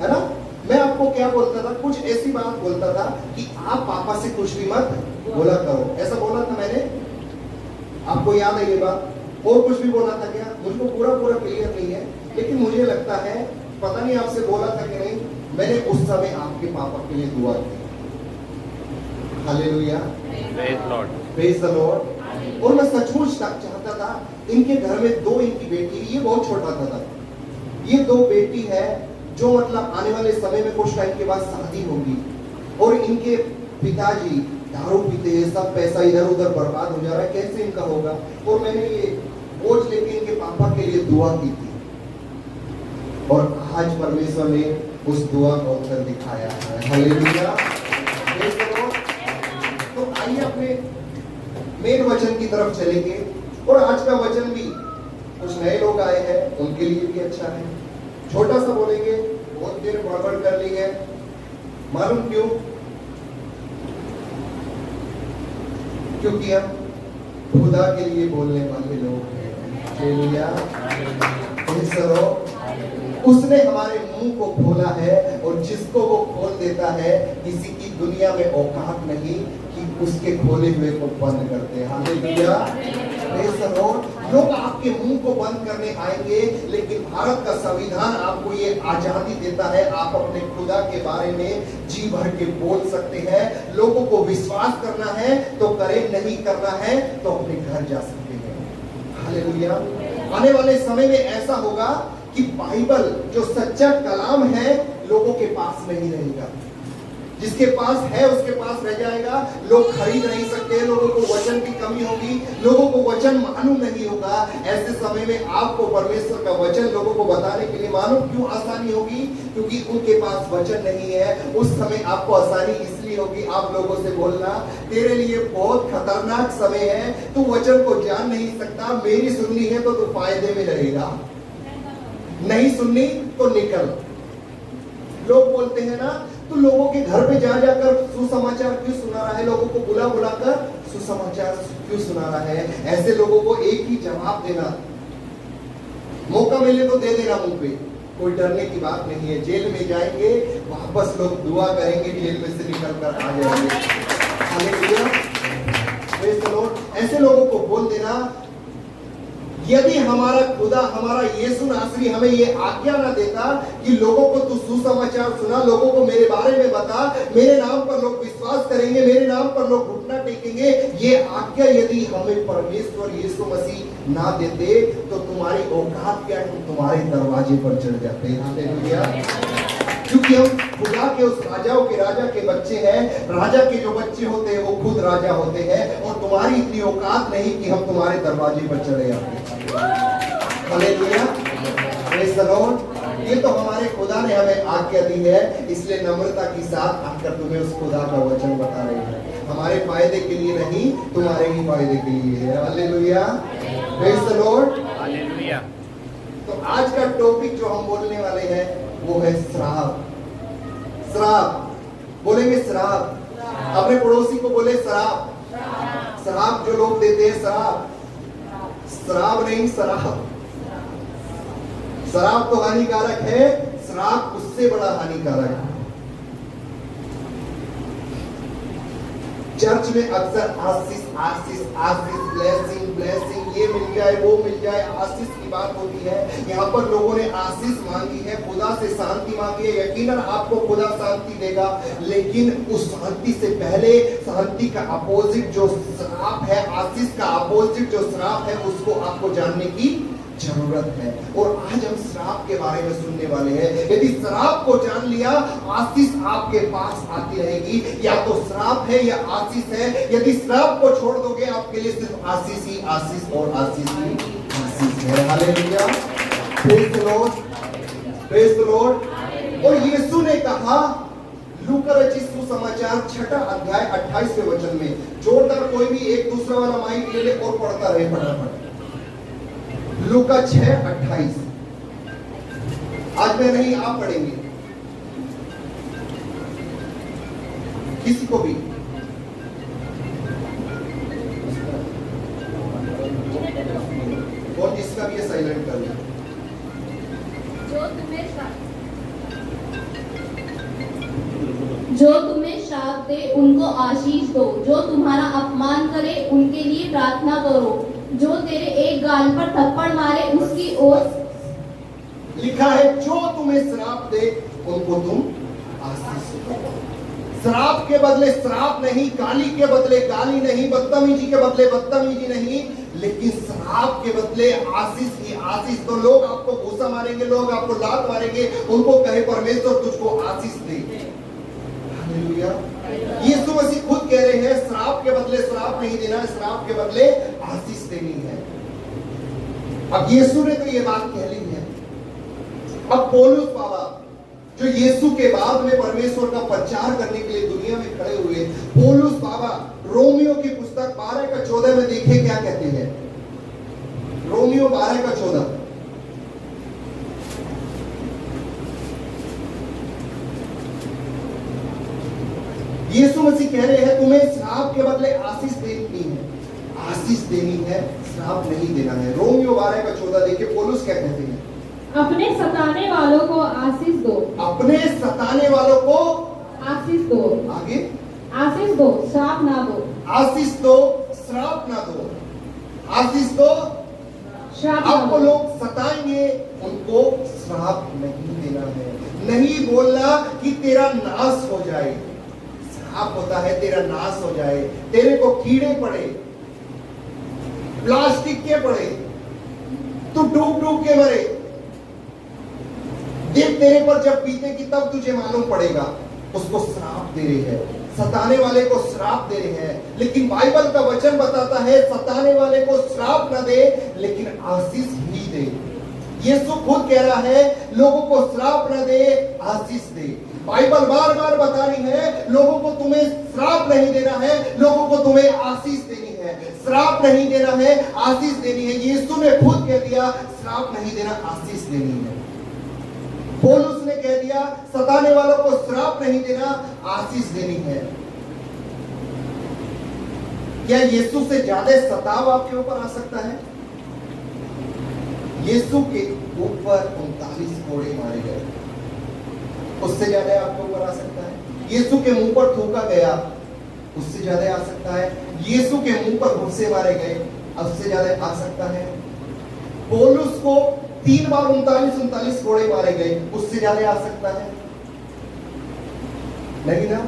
है ना? मैं आपको क्या बोलता था? कुछ ऐसी बात बोलता था कि आप पापा से कुछ भी मत बोला करो, ऐसा बोला था मैंने। आपको याद है ये बात? और कुछ भी बोला था क्या? मुझको पूरा क्लियर नहीं है, लेकिन मुझे लगता है, पता नहीं आपसे बोला था कि नहीं, मैंने उस समय आपके पापा के लिए दुआ की। Hallelujah, Praise Lord. Praise the Lord. और मैं सचमुच चाहता था, इनके घर में 2 इनकी बेटी, ये बहुत छोटा था, ये 2 बेटी है जो मतलब आने वाले समय में कुछ टाइम के बाद शादी होगी, और इनके पिताजी दारू पीते हैं, सब पैसा इधर उधर बर्बाद हो जा रहा है, कैसे इनका होगा। और मैंने ये बोझ लेके इनके पापा के लिए दुआ की थी, और आज परमेश्वर ने उस दुआ का उत्तर दिखाया है। Hallelujah, praise the Lord. तो आइए अपने मेन वचन की तरफ चलेंगे, और आज का वचन भी कुछ नए लोग आए हैं, उनके लिए भी अच्छा है। छोटा सा बोलेंगे, बहुत देर बड़बड़ कर ली है, मालूम क्यों? क्योंकि हम खुदा के लिए बोलने वाले लोग हैं। Hallelujah, praise the Lord. उसने हमारे मुंह को खोला है, और जिसको वो खोल देता है, किसी की दुनिया में औकात नहीं कि उसके खोले हुए को बंद करते हैं। Hallelujah, praise the Lord. लोग आपके मुंह को बंद करने आएंगे, लेकिन भारत का संविधान आपको ये आजादी देता है, आप अपने खुदा के बारे में जी भर के बोल सकते हैं। लोगों को विश्वास करना है तो करें, नहीं करना है तो अपने घर जा सकते हैं। हालेलुया। आने वाले समय में ऐसा होगा कि बाइबल जो सच्चा कलाम है लोगों के पास नहीं रहेगा, जिसके पास है उसके पास रह जाएगा। लोग खरीद नहीं सकते, लोगों को वचन की कमी होगी, लोगों को वचन मालूम नहीं होगा। ऐसे समय में आपको परमेश्वर का वचन लोगों को बताने के लिए मालूम क्यों आसानी होगी? क्योंकि उनके पास वचन नहीं है। उस समय आपको आसानी इसलिए होगी, आप लोगों से बोलना, तेरे लिए बहुत खतरनाक समय है, तू वचन को जान नहीं सकता, मेरी सुननी है तो तू फायदे में रहेगा, नहीं सुननी तो निकल। लोग बोलते हैं ना, तो लोगों के घर पे जा जाकर सुसमाचार क्यों सुना रहा है, लोगों को बुला बुलाकर सुसमाचार क्यों सुना रहा है? ऐसे लोगों को एक ही जवाब देना, मौका मिले तो दे देना मुंह पे, कोई डरने की बात नहीं है। जेल में जाएंगे, वापस लोग दुआ करेंगे, जेल में से निकल कर आ जाएंगे। Hallelujah, praise the Lord. ऐसे लोगों को बोल देना, यदि हमारा खुदा, हमारा यीशु नासरी हमें ये आज्ञा ना देता कि लोगों को तू सुसमाचार सुना, लोगों को मेरे बारे में बता, मेरे नाम पर लोग विश्वास करेंगे, मेरे नाम पर लोग घुटना टेकेंगे, ये आज्ञा यदि हमें परमेश्वर यीशु मसीह ना देते तो तुम्हारी औकात क्या है, तुम्हारे दरवाजे पर चढ़ जाते। हालेलुया। क्योंकि हम खुदा के उस राजाओं के राजा के बच्चे हैं। राजा के जो बच्चे होते हैं वो खुद राजा होते हैं, और तुम्हारी इतनी औकात नहीं कि हम तुम्हारे दरवाजे पर चढ़े आते। Hallelujah, praise the Lord. ये तो हमारे खुदा ने हमें आज्ञा दी है, इसलिए नम्रता के साथ आकर तुम्हें उस खुदा का वचन बता रहे हैं। हमारे फायदे के लिए नहीं, तुम्हारे ही फायदे के लिए है। Hallelujah, praise the Lord. Hallelujah. तो आज का टॉपिक जो हम बोलने वाले हैं वो है श्राप। श्राप बोलेंगे, श्राप। अपने पड़ोसी को बोले श्राप। श्राप जो लोग देते हैं, श्राप, श्राप नहीं शराब। शराब तो हानिकारक है, श्राप उससे बड़ा हानिकारक है। चर्च में अक्सर आशीष आशीष आशीष, ब्लेसिंग ब्लेसिंग, ये मिल जाए वो मिल जाए, आशीष की बात होती है। यहाँ पर लोगों ने आशीष मांगी है, खुदा से शांति मांगी है। यकीनन आपको खुदा शांति देगा, लेकिन उस शांति से पहले शांति का अपोजिट जो श्राप है, आशीष का अपोजिट जो श्राप है, उसको आपको जानने की जरूरत है। और आज हम श्राप के बारे में सुनने वाले हैं। यदि श्राप को जान लिया, आशीष आपके पास आती रहेगी। या तो श्राप है या आशीष है। यदि श्राप को छोड़ दोगे, आपके लिए सिर्फ आशीष ही आशीष और आशीष ही आशीष है। Hallelujah, praise the Lord, praise the Lord. और यीशु ने कहा, लूका रचित सुसमाचार 6 अध्याय 28वें वचन में, जोरदार कोई भी एक दूसरा वाला माइक ले ले और पढ़ता रहे फटाफट। लूका 6:28। आज मैं नहीं, आप पढ़ेंगे, किसी को भी। और जिसका भी साइलेंट कर दिया। जो तुम्हें श्राप दे उनको आशीष दो, जो तुम्हारा अपमान करे उनके लिए प्रार्थना करो, जो तेरे एक गाल पर थप्पड़ मारे उसकी ओर। लिखा है, जो तुम्हें श्राप दे उनको तुम आशीष दो। श्राप के बदले श्राप नहीं, गाली के बदले गाली नहीं, बदतमीजी के बदले बदतमीजी नहीं, लेकिन श्राप के बदले आशीष ही आशीष। तो लोग आपको घूसा मारेंगे, लोग आपको लात मारेंगे, उनको कहे परमेश्वर तुझको आशीष दे। हालेलुया। यीशु मसीह खुद कह रहे हैं श्राप के बदले श्राप नहीं देना है, श्राप के बदले आशीष देनी है। अब यीशु ने तो ये बात कह ली है। अब पौलुस बाबा जो यीशु के बाद में परमेश्वर का प्रचार करने के लिए दुनिया में खड़े हुए, पौलुस बाबा रोमियो की पुस्तक 12:14 में देखे क्या कहते हैं। रोमियो 12:14, यीशु मसीह कह रहे हैं तुम्हें श्राप के बदले आशीष देनी है, आशीष देनी है, श्राप नहीं देना है। रोमियो 12:14 देखिए पौलुस क्या कहते हैं। अपने सताने वालों को आशीष दो, अपने सताने वालों को आशीष दो, आगे आशीष दो, श्राप ना दो, आशीष दो, श्राप ना दो, आशीष दो। श्राप ना आपको दो। लोग सताएंगे, उनको श्राप नहीं देना है। नहीं बोलना कि तेरा नाश हो जाए, श्राप होता है तेरा नाश हो जाए, तेरे को कीड़े पड़े, प्लास्टिक के पड़े, तू डूब डूब के मरे, देख तेरे पर जब बीतेगी तब तुझे मालूम पड़ेगा। उसको श्राप दे रहे हैं, सताने वाले को श्राप दे रहे हैं। लेकिन बाइबल का वचन बताता है सताने वाले को श्राप न दे, लेकिन आशीष ही दे। यीशु खुद कह रहा है लोगों को श्राप न दे, आशीष दे। बाइबल बार बार बता रही है लोगों को तुम्हें श्राप नहीं देना है, लोगों को तुम्हें आशीष देनी है। श्राप नहीं देना है, आशीष देनी है। यीशु ने खुद कह दिया श्राप नहीं देना, आशीष देनी है। पौलुस ने कह दिया सताने वालों को श्राप नहीं देना, आशीष देनी है। क्या यीशु से ज्यादा सताव आपके ऊपर आ सकता है? यीशु के ऊपर 39 कोड़े मारे गए, उससे ज्यादा आपके ऊपर आ सकता है? यीशु के मुंह पर थूका गया, उससे ज्यादा आ सकता है? यीशु के मुंह पर घुसे मारे गए, उससे ज्यादा आ सकता है? पौलुस को 3 बार 39 कोड़े मारे गए, उससे ज्यादा आ सकता है? नहीं ना।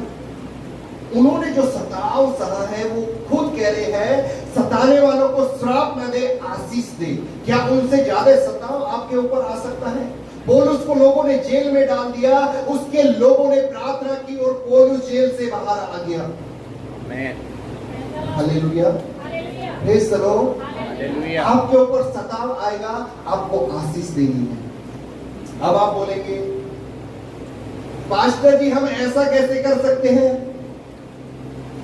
उन्होंने जो सताव सहा है वो खुद कह रहे हैं सताने वालों को श्राप न दे, आशीष दे। क्या उनसे ज्यादा सताव आपके ऊपर आ सकता है? पौलुस को लोगों ने जेल में डाल दिया, उसके लोगों ने प्रार्थना की और पौलुस जेल से बाहर आ गया। Hallelujah, praise the Lord. आपके ऊपर सताव आएगा, आपको आशीष देनी है। अब आप बोलेंगे पास्टर जी हम ऐसा कैसे कर सकते हैं?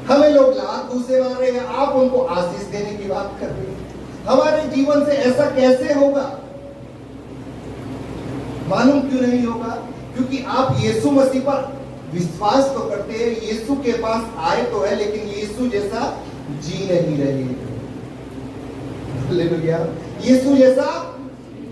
हमें लोग लात घूसे मार रहे हैं, आप उनको आशीष देने की बात कर रहे हैं। हमारे जीवन से ऐसा कैसे होगा? मालूम क्यों नहीं होगा? क्योंकि आप यीशु मसीह पर विश्वास तो करते हैं, यीशु के पास आए तो है, लेकिन यीशु जैसा जी नहीं रहे। हालेलुया, यीशु जैसा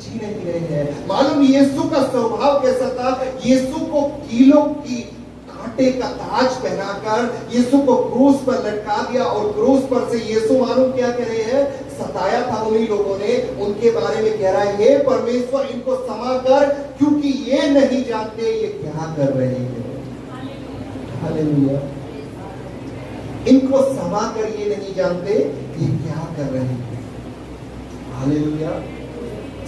जी नहीं रहे हैं। मालूम यीशु का स्वभाव कैसा था? यीशु को कीलों की कांटे का ताज पहनाकर यीशु को क्रूस पर लटका दिया, और क्रूस पर से यीशु मालूम क्या कह रहे हैं? सताया था उन्हीं लोगों ने। उनके बारे में कह रहा है हे परमेश्वर इनको क्षमा कर, क्योंकि ये नहीं जानते ये क्या कर रहे हैं। हालेलुया, इनको क्षमा कर, ये नहीं जानते ये क्या कर रहे हैं। हालेलुया।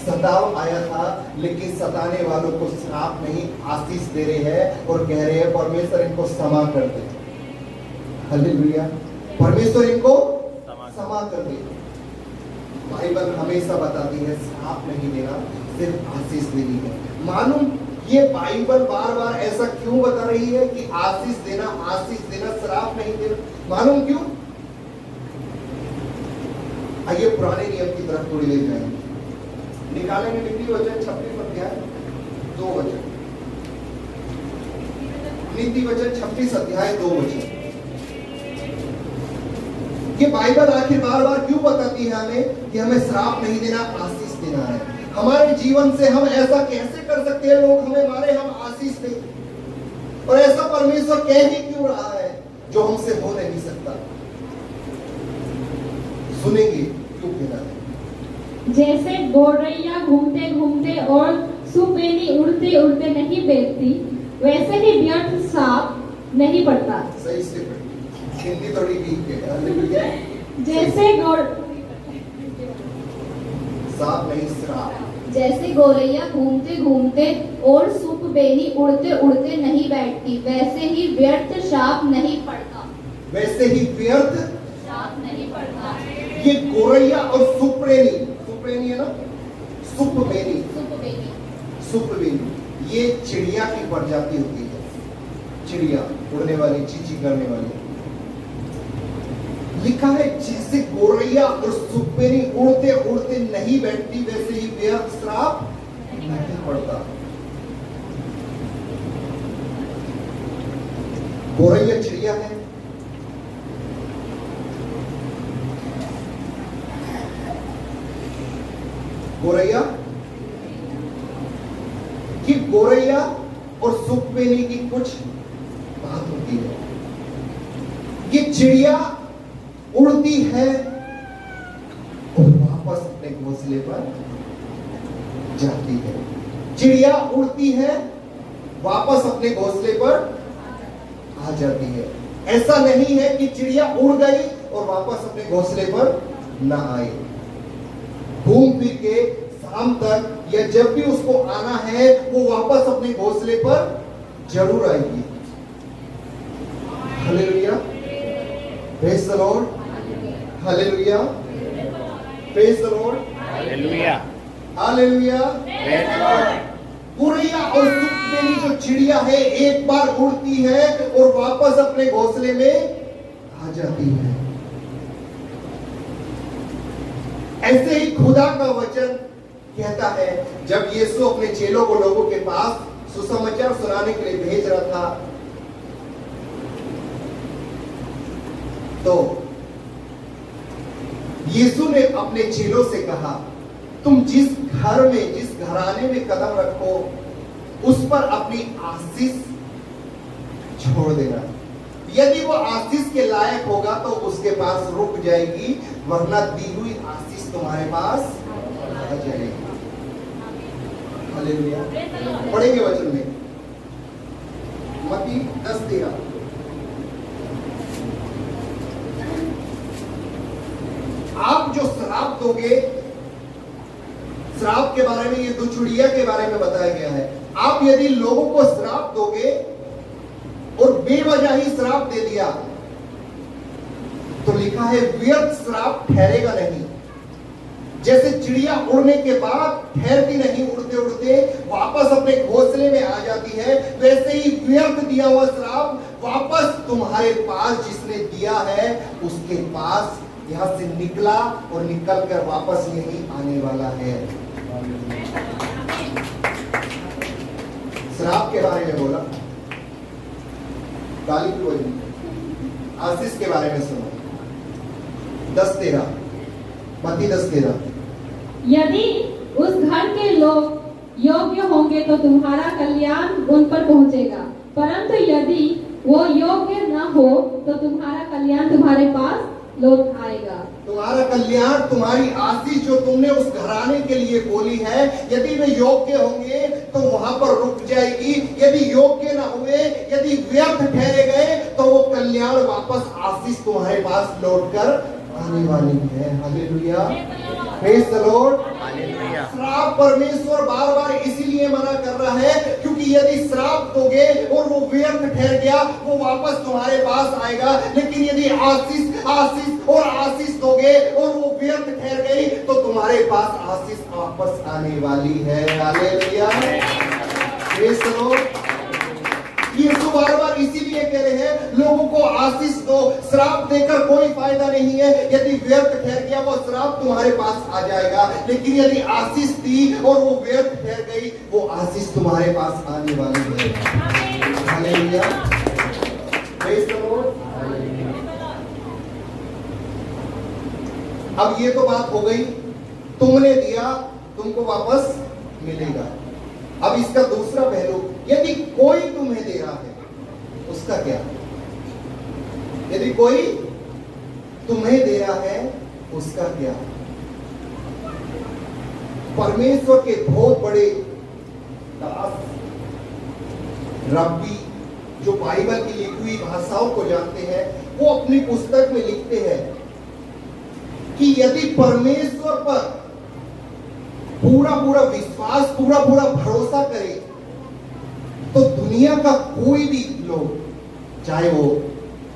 सताव आया था, लेकिन सताने वालों को श्राप नहीं, आशीष दे रहे हैं और कह रहे हैं परमेश्वर इनको क्षमा कर दे। हालेलुया, परमेश्वर इनको क्षमा कर दे। बाइबल हमेशा बताती है श्राप नहीं देना, सिर्फ आशीष देनी है। मालूम ये बाइबल बार बार ऐसा क्यों बता रही है कि आशीष देना, श्राप नहीं देना? मालूम क्यों? आइए पुराने नियम की तरफ थोड़ी ले जाएंगे। निकालेंगे नीति वचन 26 अध्याय 2 वचन। नीति वचन 26 अध्याय 2 वचन। ये बाइबल आखिर बार बार क्यों बताती है हमें कि हमें श्राप नहीं देना, आशीष देना है? हमारे जीवन से हम ऐसा कैसे कर सकते हैं? लोग हमें मारे, हम आशीष दें, और ऐसा परमेश्वर कह ही क्यों रहा है जो हमसे हो नहीं सकता? सुनेंगे क्यों कहना है? जैसे गौरैया घूमते घूमते और सुपेनी उड़ते उड़ते नहीं बैठती, वैसे ही व्यर्थ सांप नहीं पड़ता। सही से पढ़िए, हिंदी थोड़ी वीक है। हालेलुया। जैसे साफ नहीं, श्राप। जैसे गौरैया घूमते घूमते और सुप बेनी उड़ते उड़ते नहीं बैठती, वैसे ही व्यर्थ शाप नहीं पड़ता। वैसे ही व्यर्थ शाप नहीं पड़ता। ये गौरैया और सुप्रेनी है ना, सुपबेनी, सुप बेनी सुपबेनी, ये चिड़िया की प्रजाति होती है। चिड़िया, उड़ने वाली, चींची करने वाली। लिखा है जैसे गौरैया और सुपबेनी उड़ते उड़ते नहीं बैठती, वैसे ही व्यर्थ श्राप नहीं पड़ता। गौरैया चिड़िया है, गौरैया कि गौरैया और सुपबेनी की कुछ बात होती है। ये चिड़िया उड़ती है और वापस अपने घोंसले पर जाती है। चिड़िया उड़ती है, वापस अपने घोंसले पर आ जाती है। ऐसा नहीं है कि चिड़िया उड़ गई और वापस अपने घोंसले पर ना आई। घूम फिर के शाम तक या जब भी उसको आना है, वो वापस अपने घोंसले पर जरूर आएगी। Hallelujah, praise the Lord, hallelujah, praise the Lord, hallelujah, hallelujah. गौरैया और सुपबेनी जो चिड़िया है, एक बार उड़ती है और वापस अपने घोंसले में आ जाती है। ऐसे ही खुदा का वचन कहता है, जब यीशु अपने चेलों को लोगों के पास सुसमाचार सुनाने के लिए भेज रहा था, तो यीशु ने अपने चेलों से कहा, तुम जिस घर में, जिस घराने में कदम रखो, उस पर अपनी आशीष छोड़ देना। यदि वो आशीष के लायक होगा तो उसके पास रुक जाएगी, वरना दी हुई आशीष तुम्हारे पास आ जाएगी। हालेलुया। पढ़ेंगे वचन में मत्ती 10:13। आप जो श्राप दोगे, श्राप के बारे में, ये दो चिड़िया के बारे में बताया गया है। आप यदि लोगों को श्राप दोगे और बेवजह ही श्राप दे दिया, तो लिखा है व्यर्थ श्राप ठहरेगा नहीं। जैसे चिड़िया उड़ने के बाद ठहरती नहीं, उड़ते उड़ते वापस अपने घोंसले में आ जाती है, वैसे ही व्यर्थ दिया हुआ श्राप वापस तुम्हारे पास जिसने दिया है उसके पास यहां से निकला और निकल कर वापस यही आने वाला है। श्राप के बारे में बोला, गाली की वजह, आशीष के बारे में सुनो। 10:13, मत्ती 10:13। यदि उस घर के लोग योग्य होंगे तो तुम्हारा कल्याण उन पर पहुंचेगा, परंतु यदि वो योग्य न हो तो तुम्हारा कल्याण तुम्हारे पास लौट आएगा। तुम्हारा कल्याण, तुम्हारी आशीष जो तुमने उस घराने के लिए बोली है, यदि वे योग्य होंगे तो वहां पर रुक जाएगी। यदि योग्य ना हुए, यदि व्यर्थ ठहरे गए, तो वो कल्याण वापस आशीष तुम्हारे पास लौट कर आने वाली है। Hallelujah, praise the Lord. Hallelujah. श्राप परमेश्वर बार बार इसीलिए मना कर रहा है, क्योंकि यदि श्राप दोगे और वो व्यर्थ ठहर गया, वो वापस तुम्हारे पास आएगा। लेकिन यदि आशीष आशीष और आशीष दोगे और वो व्यर्थ ठहर गई, तो तुम्हारे पास आशीष वापस आने वाली है। Hallelujah, praise the lord. Yeshu बार बार इसीलिए कह रहे हैं, लोगों को आशीष दो, श्राप देकर कोई फायदा नहीं है। यदि व्यर्थ ठहर गया, वो श्राप तुम्हारे पास आ जाएगा। लेकिन यदि आशीष दी और वो व्यर्थ ठहर गई, वो आशीष तुम्हारे पास आने वाली है। Hallelujah, praise the Lord. अब ये तो बात हो गई, तुमने दिया तुमको वापस मिलेगा। अब इसका दूसरा पहलू, यदि कोई तुम्हें दे रहा है उसका क्या? यदि कोई तुम्हें दे रहा है उसका क्या? परमेश्वर के बहुत बड़े दास, रब्बी, जो बाइबल की लिखी हुई भाषाओं को जानते हैं, वो अपनी पुस्तक में लिखते हैं कि यदि परमेश्वर पर पूरा पूरा विश्वास, पूरा पूरा भरोसा करे, तो दुनिया का कोई भी लोग, चाहे वो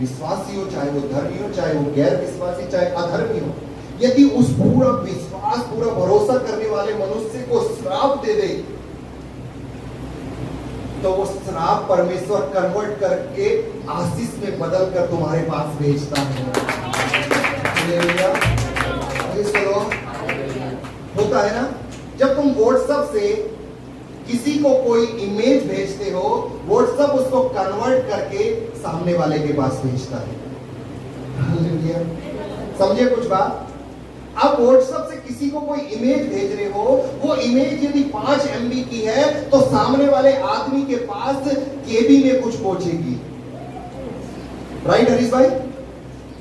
विश्वासी हो, चाहे वो धर्मी हो, चाहे वो गैर विश्वासी, चाहे अधर्मी हो, यदि उस पूरा विश्वास, पूरा भरोसा करने वाले मनुष्य को श्राप दे दे, तो वो श्राप परमेश्वर कन्वर्ट करके आशीष में बदल कर तुम्हारे पास भेजता है। हालेलुया। होता है ना, जब तुम व्हाट्सएप से किसी को कोई इमेज भेजते हो, व्हाट्सएप उसको कन्वर्ट करके सामने वाले के पास भेजता है। हालेलुया। समझे कुछ बात? आप व्हाट्सएप से किसी को कोई इमेज भेज रहे हो, वो इमेज यदि 5 MB की है, तो सामने वाले आदमी के पास KB में कुछ पहुंचेगी। राइट हरीश भाई?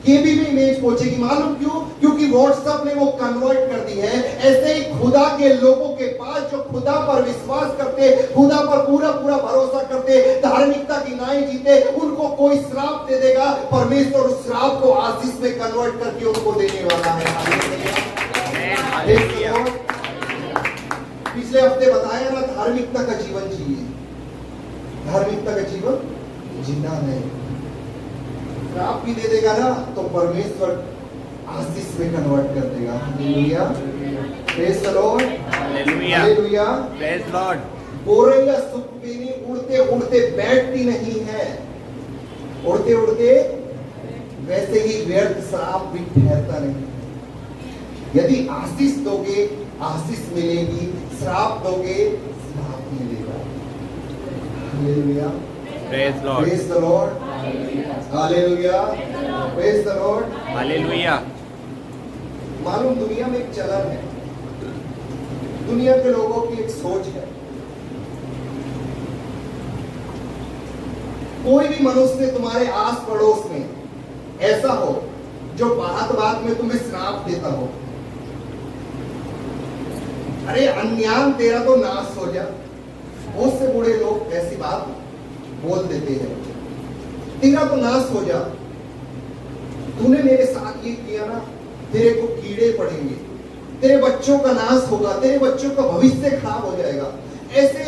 KB में इमेज पहुंचेगी। मालूम क्यों? क्योंकि व्हाट्सएप ने वो कन्वर्ट कर दी है। ऐसे ही खुदा के लोगों के पास, जो खुदा पर विश्वास करते, खुदा पर पूरा पूरा भरोसा करते, धार्मिकता की नाई जीते, उनको कोई श्राप दे देगा, परमेश्वर उस श्राप को आशीष में कन्वर्ट करके उनको देने वाला है। पिछले हफ्ते बताया ना, धार्मिकता का जीवन जिए। धार्मिकता का जीवन जीना नहीं, श्राप भी दे देगा ना, तो परमेश्वर आशीष में कन्वर्ट कर देगा। Hallelujah. Praise the Lord. Hallelujah. Hallelujah. Praise Lord. गोरैया सुकपेनी उड़ते उड़ते बैठती नहीं है, उड़ते उड़ते वैसे ही व्यर्थ श्राप भी ठहरता नहीं। यदि आशीष दोगे, आशीष मिलेगी, श्राप दोगे, श्राप मिलेगा। Hallelujah. Praise Lord. Praise the Lord. Hallelujah. Praise the Lord. Hallelujah. मालूम दुनिया में एक चलन है, दुनिया के लोगों की एक सोच है, कोई भी मनुष्य तुम्हारे आस पड़ोस में ऐसा हो जो बात बात में तुम्हें श्राप देता हो, अरे अन्यान तेरा तो नाश हो जा। बहुत से बूढ़े लोग ऐसी बात बोल देते हैं, तेरा तो नाश हो जा, तूने मेरे साथ ये किया ना, तेरे को कीड़े पड़ेंगे, तेरे बच्चों का नाश होगा, तेरे बच्चों का भविष्य खराब हो जाएगा। ऐसे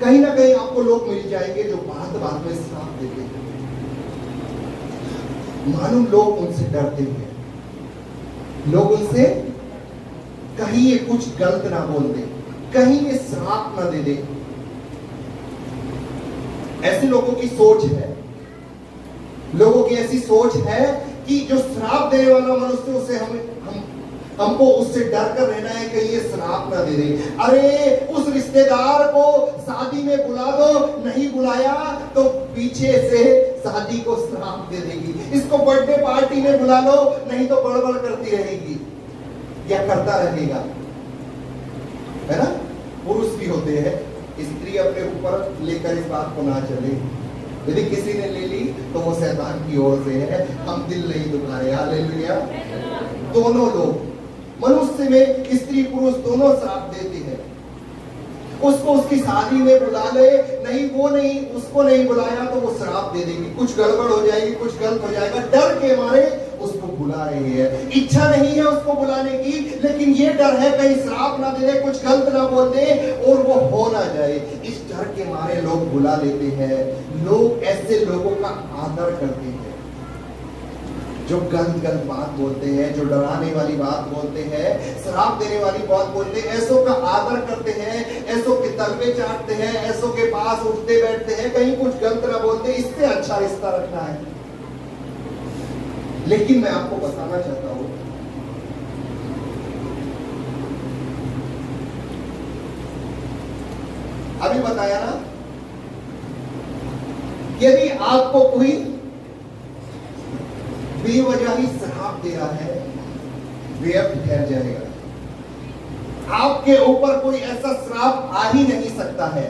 कहीं ना कहीं आपको लोग मिल जाएंगे जो बात बात में श्राप देते हैं। मालूम लोग उनसे डरते हैं, लोग उनसे कहीं ये कुछ गलत ना बोल दे, कहीं ये श्राप ना दे दे। ऐसे लोगों की सोच है, लोगों की ऐसी सोच है कि जो श्राप देने वाला मनुष्य, उसे हमको उससे डर कर रहना है कि ये श्राप ना दे दे। अरे उस रिश्तेदार को शादी में बुला दो, नहीं बुलाया तो पीछे से शादी को श्राप दे देगी। इसको बर्थडे पार्टी में बुला लो, नहीं तो बड़बड़ करती रहेगी या करता रहेगा, है ना? पुरुष भी होते हैं, स्त्री अपने ऊपर लेकर इस बात को ना चले। यदि किसी ने ले ली तो वो शैतान की ओर से है, हम दिल नहीं दुखाए। हालेलुया। दोनों लोग, मनुष्य में स्त्री पुरुष दोनों श्राप देते हैं। उसको उसकी शादी में बुला ले, नहीं वो नहीं, उसको नहीं बुलाया तो वो श्राप दे देगी, कुछ गड़बड़ हो जाएगी, कुछ गलत हो जाएगा। डर के मारे उसको बुला रहे हैं, इच्छा नहीं है उसको बुलाने की, लेकिन ये डर है कहीं श्राप ना दे दे, कुछ गलत ना बोल दे और वो हो ना जाए। इस डर के मारे लोग बुला लेते हैं। लोग ऐसे लोगों का आदर करते हैं जो गलत बात बोलते हैं, जो डराने वाली बात बोलते हैं, श्राप देने वाली बात बोलते हैं। ऐसों का आदर करते हैं, ऐसों के तलवे चाटते हैं, ऐसों के पास उठते बैठते हैं, कहीं कुछ गलत ना बोलते। इससे अच्छा रिश्ता रखना है। लेकिन मैं आपको बताना चाहता हूं, अभी बताया ना, यदि आपको कोई बेवजह ही श्राप दे रहा है, व्यर्थ ठहर जाएगा। आपके ऊपर कोई ऐसा श्राप आ ही नहीं सकता है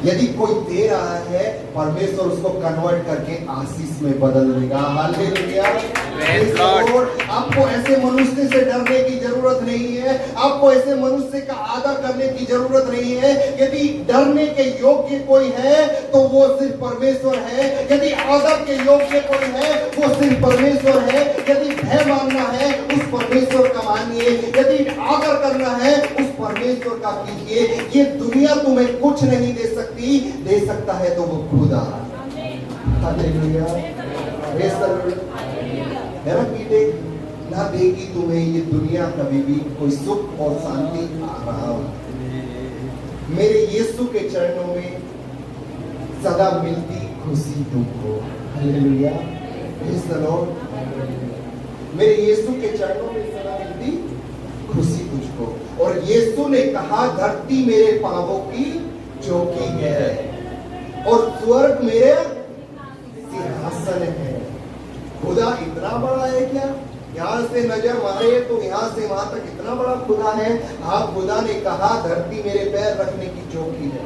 यदि कोई दे रहा है, परमेश्वर उसको कन्वर्ट करके आशीष में बदल देगा। हालेलुया। Praise Lord. आपको ऐसे मनुष्य से डरने की जरूरत नहीं है, आपको ऐसे मनुष्य का आदर करने की जरूरत नहीं है। यदि डरने के योग्य कोई है तो वो सिर्फ परमेश्वर है। यदि आदर के योग्य कोई है वो सिर्फ परमेश्वर है। यदि भय मानना है उस परमेश्वर का मानिए, यदि आदर करना है उस परमेश्वर का कीजिए। ये दुनिया तुम्हें कुछ नहीं दे सकती, दे सकता है तो वो खुदा। हालेलुया। Praise the Lord. है ना बेटे, ना देगी तुम्हें ये दुनिया कभी भी कोई सुख और शांति आराम। मेरे यीशु के चरणों में सदा मिलती खुशी तुमको। हालेलुया। Praise the Lord. मेरे यीशु के चरणों में सदा मिलती खुशी तुझको। और यीशु ने कहा, धरती मेरे पांवों की चौकी है और स्वर्ग मेरे सिंहासन है। खुदा इतना बड़ा है क्या? यहाँ से नजर मारे तो यहाँ से वहां तक इतना बड़ा खुदा है। आप खुदा ने कहा धरती मेरे पैर रखने की चौकी है।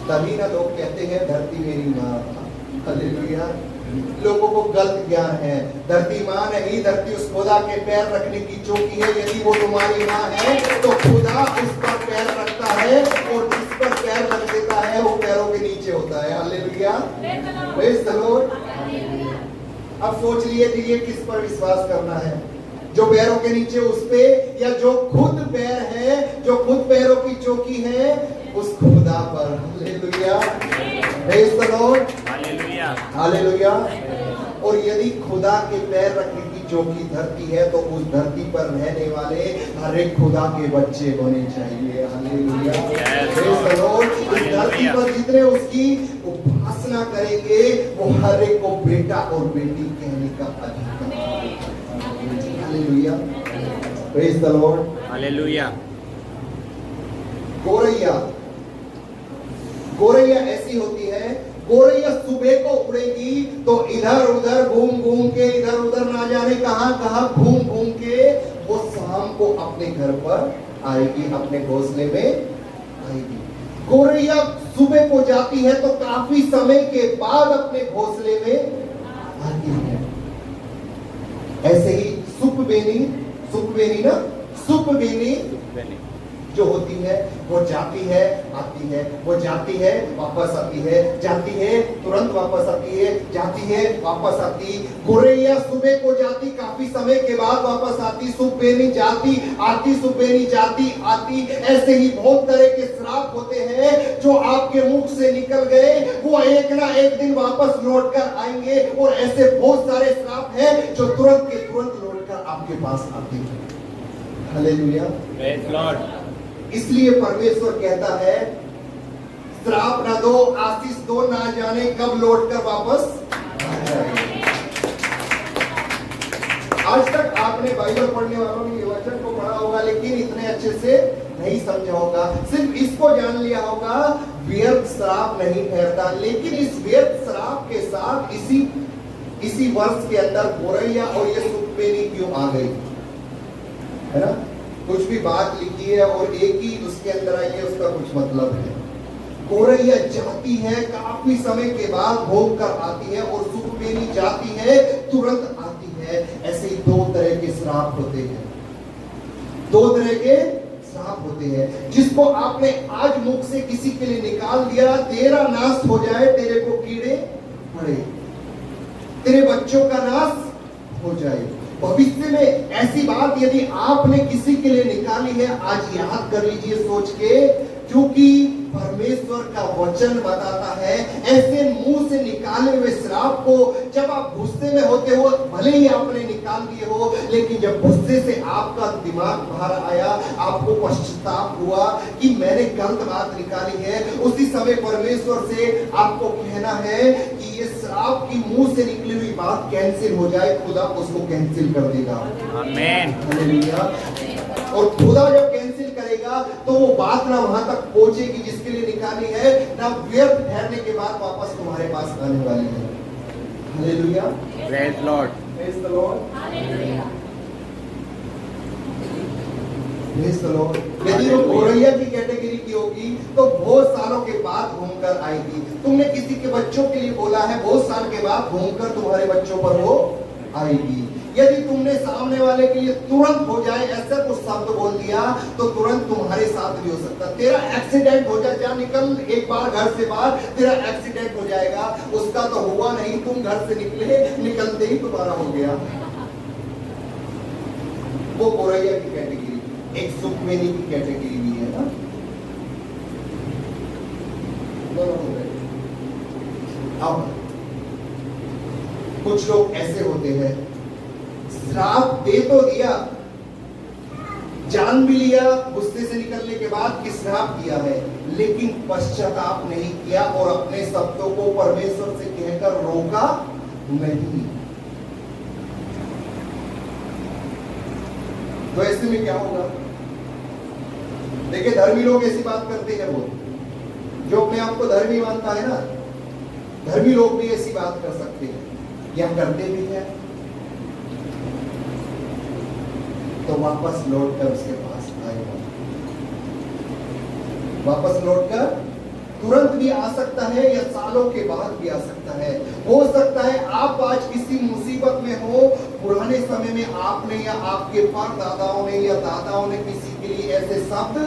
तभी ना लोग कहते हैं धरती मेरी माँ। हालेलुया। लोगों को गलत ज्ञान है। धरती माँ नहीं, धरती उस खुदा के पैर रखने की चौकी है। यदि वो तुम्हारी माँ है तो खुदा उस पर पैर रखता है और जिस पर पैर रख देता है वो पैरों के नीचे होता है। हालेलुया। Praise the Lord. अब सोच लिए किस पर विश्वास करना है, जो पैरों के नीचे उस पे, या जो खुद पैर है, जो खुद पैरों की चौकी है उस खुदा पर। Hallelujah. Praise the Lord. Hallelujah. Hallelujah. और यदि खुदा के पैर रखने की चौकी धरती है तो उस धरती पर रहने वाले हर एक खुदा के बच्चे होने चाहिए। हालेलुया। Praise the Lord. इस धरती पर जितने उसकी उपासना करेंगे वो हर एक को बेटा और बेटी कहने का अधिकार। Hallelujah. Praise the Lord. Hallelujah. गोरैया ऐसी होती है, गोरैया सुबह को उड़ेगी तो इधर उधर घूम घूम के, इधर उधर ना जाने कहां कहां घूम घूम के वो शाम को अपने घर पर आएगी, अपने घोंसले में आएगी। गोरैया सुबह को जाती है तो काफी समय के बाद अपने घोंसले में आती है। ऐसे ही सुपबेनी जो होती है वो जाती है, आती है, वो जाती है, वापस आती है, जाती है, तुरंत वापस आती है, जाती है, वापस आती। गोरैया सुबह को जाती, काफी समय के बाद वापस आती। सुपबेनी जाती, आती, सुपबेनी जाती, आती। ऐसे ही बहुत तरह के श्राप होते हैं जो आपके मुख से निकल गए, वो एक ना एक दिन वापस लौट कर आएंगे। और ऐसे बहुत सारे श्राप हैं जो तुरंत के तुरंत लौट कर आपके पास आते हैं। हालेलुया। Praise Lord. इसलिए परमेश्वर कहता है श्राप ना दो, आशीष दो, ना जाने कब लौट कर वापस आ जाए। आज तक आपने बाइबल पढ़ने वालों ने ये वचन को पढ़ा होगा लेकिन इतने अच्छे से नहीं समझा होगा। सिर्फ इसको जान लिया होगा व्यर्थ श्राप नहीं ठहरता। लेकिन इस व्यर्थ श्राप के साथ इसी वर्ष के अंदर गोरैया और ये सुपबेनी क्यों आ गई, है ना? कुछ भी बात लिखी है और एक ही उसके अंदर आई है, उसका कुछ मतलब है। गोरैया जाती है, काफी समय के बाद घूम कर आती है, और सुपबेनी जाती है, तुरंत आती है। ऐसे ही दो तरह के श्राप होते हैं, दो तरह के श्राप होते हैं। जिसको आपने आज मुख से किसी के लिए निकाल दिया, तेरा नाश हो जाए, तेरे को कीड़े पड़े, तेरे बच्चों का नाश हो जाए। भविष्य में ऐसी बात यदि आपने किसी के लिए निकाली है, आज याद कर लीजिए सोच के, क्योंकि परमेश्वर का वचन बताता है ऐसे मुंह से निकाले हुए श्राप को जब आप गुस्से में होते हो, भले ही आपने निकाल दिए हो, लेकिन जब गुस्से से आपका दिमाग बाहर आया, आपको पश्चाताप हुआ कि मैंने गलत बात निकाली है, उसी समय परमेश्वर से आपको कहना है कि ये श्राप की मुंह से निकली हुई बात कैंसिल हो जाए, खुदा उसको कैंसिल कर देगा। आमीन। हालेलुया। और खुदा जब कैंसिल करेगा तो वो बात ना वहां तक पहुंचेगी जिसके लिए निकाली है, ना व्यर्थ ठहरने के बाद वापस तुम्हारे पास आने वाली है। Hallelujah. Praise Lord. Praise the Lord. Praise the Lord. यदि वो गौरैया की कैटेगरी की होगी तो बहुत सालों के बाद घूमकर आएगी। तुमने किसी के बच्चों के लिए बोला है, बहुत साल के बाद घूमकर तुम्हारे बच्चों पर वो आएगी। यदि तुमने सामने वाले के लिए तुरंत हो जाए ऐसा कुछ शब्द बोल दिया तो तुरंत तुम्हारे साथ भी हो सकता है। तेरा एक्सीडेंट हो जाए, जा निकल एक बार घर से बाहर, तेरा एक्सीडेंट हो जाएगा। उसका तो हुआ नहीं, तुम घर से निकले, निकलते ही तुम्हारा हो गया। वो गौरैया की कैटेगरी, एक सुखमनी की कैटेगरी भी है ना, दोनों हो गए। अब कुछ लोग ऐसे होते हैं, श्राप दे तो दिया, जान भी लिया गुस्से से निकलने के बाद कि श्राप दिया है, लेकिन पश्चाताप नहीं किया और अपने शब्दों को परमेश्वर से कहकर रोका नहीं। तो ऐसे में क्या होगा? देखिए, धर्मी लोग ऐसी बात करते हैं, वो जो अपने आप को धर्मी मानता है ना, धर्मी लोग भी ऐसी बात कर सकते हैं या करते भी हैं। तो वापस लौटकर उसके पास आएगा, वापस लौटकर तुरंत भी आ सकता है या सालों के बाद भी आ सकता है। हो सकता है आप आज किसी मुसीबत में हो, पुराने समय में आपने या आपके परदादाओं ने या दादाओं ने किसी के लिए ऐसे शब्द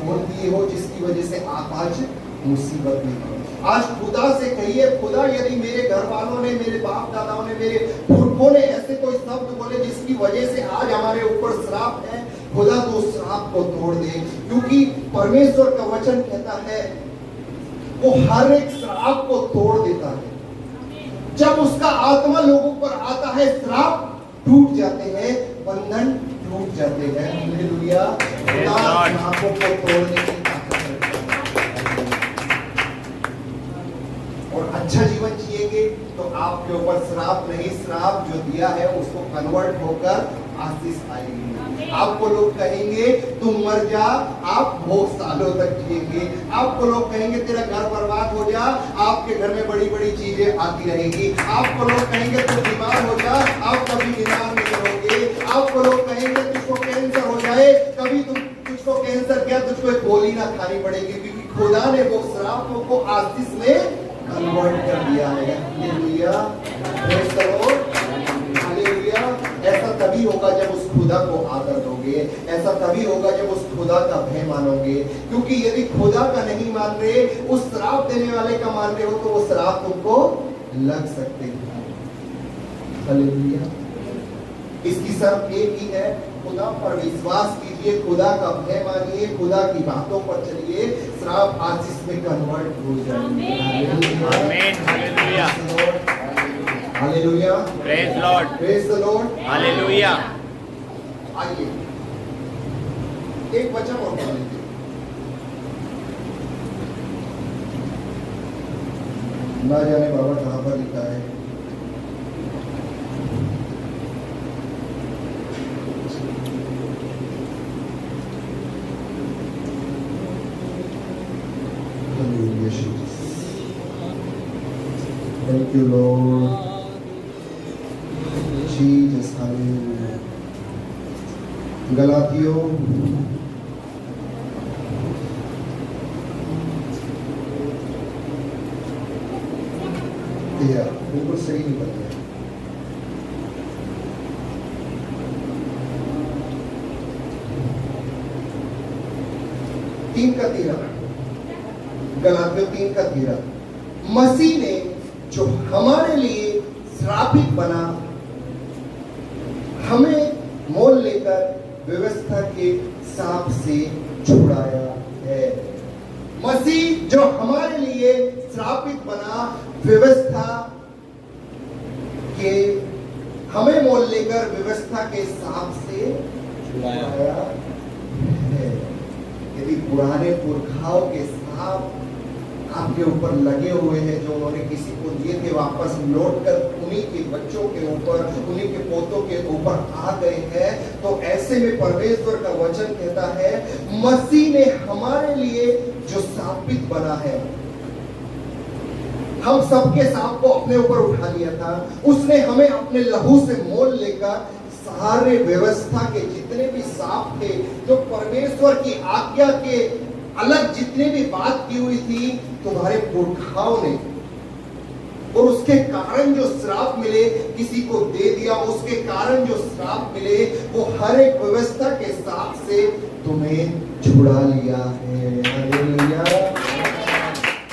बोल दिए हो जिसकी वजह से आप आज मुसीबत में हो। आज खुदा से कहिए, खुदा यदि मेरे घर वालों ने, मेरे बाप दादाओं ने, मेरे पुरखों ने ऐसे कोई शब्द बोले जिसकी वजह से आज हमारे ऊपर श्राप है, खुदा तो उस श्राप को तोड़ दे। क्योंकि परमेश्वर का वचन कहता है वो हर एक श्राप को तोड़ देता है। जब उसका आत्मा लोगों पर आता है, श्राप टूट जाते हैं, बंधन टूट जाते हैं। हालेलुया। खुदा श्रापों को तोड़ने की ताकत रखता है। और अच्छा जीवन जिएंगे तो आपके ऊपर श्राप नहीं, श्राप जो दिया है उसको कन्वर्ट होकर आशीष आएगी। आपको लोग कहेंगे तुम मर जा, आप बहुत सालों तक जिएंगे। आपको लोग कहेंगे तेरा घर बर्बाद हो जा, आपके घर में बड़ी बड़ी चीजें आती रहेगी। आपको लोग कहेंगे तुम बीमार हो जा, आप कभी बीमार नहीं होगे। आपको लोग कहेंगे तुझको कैंसर हो जाए, कभी तुझको कैंसर क्या, तुझको एक गोली ना खानी पड़ेगी, क्योंकि खुदा ने वो श्रापों को आशीष में कन्वर्ट कर दिया है। Hallelujah, praise the Lord, hallelujah. ऐसा तभी होगा जब उस खुदा को आदर दोगे, ऐसा तभी होगा जब उस खुदा का भय मानोगे। क्योंकि यदि खुदा का नहीं मान रहे, उस श्राप देने वाले का मान रहे हो, तो वो श्राप तुमको लग सकते हैं। हालेलुया। इसकी शर्त एक ही है, खुदा पर विश्वास कीजिए, खुदा का भय मानिए, खुदा की बातों पर चलिए, श्राप आशीष में कन्वर्ट हो जाएंगे। आमीन, hallelujah, hallelujah, praise Lord, praise the Lord, hallelujah. आइए एक वचन और पढ़ लीजिए। ना जाने बाबा कहां पर लिखा है। Thank you, Lord. Jesus, hallelujah. गलातियों बिल्कुल सही निकल गया। तीन का 13, गलातियों 3 का 13। मसीह ने जो हमारे लिए श्रापित बना, हमें मोल लेकर व्यवस्था के सांप से छुड़ाया है। मसीह जो हमारे लिए श्रापित बना, व्यवस्था के, हमें मोल लेकर व्यवस्था के सांप से छुड़ाया है। यदि पुराने पुरखाओं के सांप आपके ऊपर लगे हुए हैं, जो उन्होंने किसी को दिए थे, वापस लौटकर उन्हीं के बच्चों के ऊपर, उन्हीं के पोतों के ऊपर आ गए हैं, तो ऐसे में परमेश्वर का वचन कहता है मसीह ने हमारे लिए जो स्थापित बना है, हम सबके सांप को अपने ऊपर उठा लिया था, उसने हमें अपने लहू से मोल लेकर सारे व्यवस्था के जितने भी सांप थे, जो परमेश्वर की आज्ञा के अलग जितने भी बात की हुई थी, तुम्हारे पुरखाओं ने, और उसके कारण जो श्राप मिले किसी को दे दिया, उसके कारण जो श्राप मिले वो हर एक व्यवस्था के साथ से तुम्हें छुड़ा लिया है। हालेलुया।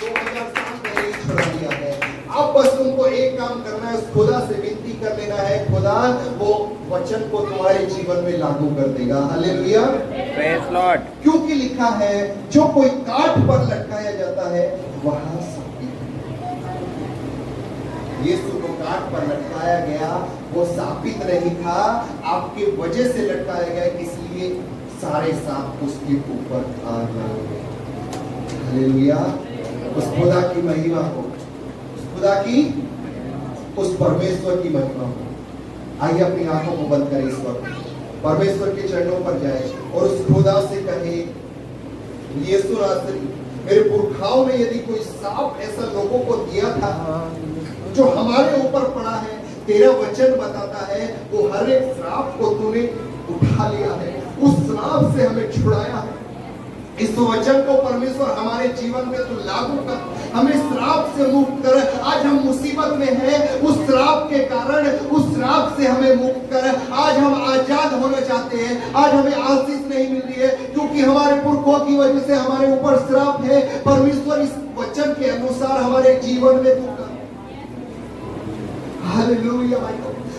2000 साल पहले ही छुड़ा लिया है। अब बस तुमको एक काम करना है, उस खुदा से विनती कर लेना है, खुदा वो वचन को तुम्हारे जीवन में लागू कर देगा। हालेलुया। Praise Lord. क्योंकि लिखा है जो कोई काठ पर लटकाया जाता है वहां साबित है। यीशु को काठ पर लटकाया गया, वो साबित नहीं था, आपके वजह से लटकाया गया, इसलिए सारे सांप उसके ऊपर आ गए। हालेलुया। उस खुदा की महिमा हो, उस खुदा की, उस परमेश्वर की महिमा हो। आइए अपनी आंखों को बंद करें इस वक्त, परमेश्वर के चरणों पर जाए और उस खुदा से कहे, यीशु नासरी, मेरे पुरखाओं में यदि कोई सांप ऐसा लोगों को दिया था जो हमारे ऊपर पड़ा है, तेरा वचन बताता है वो हर एक श्राप को तूने उठा लिया है, उस श्राप से हमें छुड़ाया है। इस वचन को परमेश्वर हमारे जीवन में तू लागू कर, हमें श्राप से मुक्त कर। आज हम मुसीबत में हैं, उस श्राप के कारण, उस श्राप से हमें मुक्त कर। आज हम आजाद होना चाहते हैं, आज हमें आशीष नहीं मिल रही है क्योंकि हमारे पुरखों की वजह से हमारे ऊपर श्राप है। परमेश्वर इस वचन के अनुसार हमारे जीवन में तू कर। हालेलुया।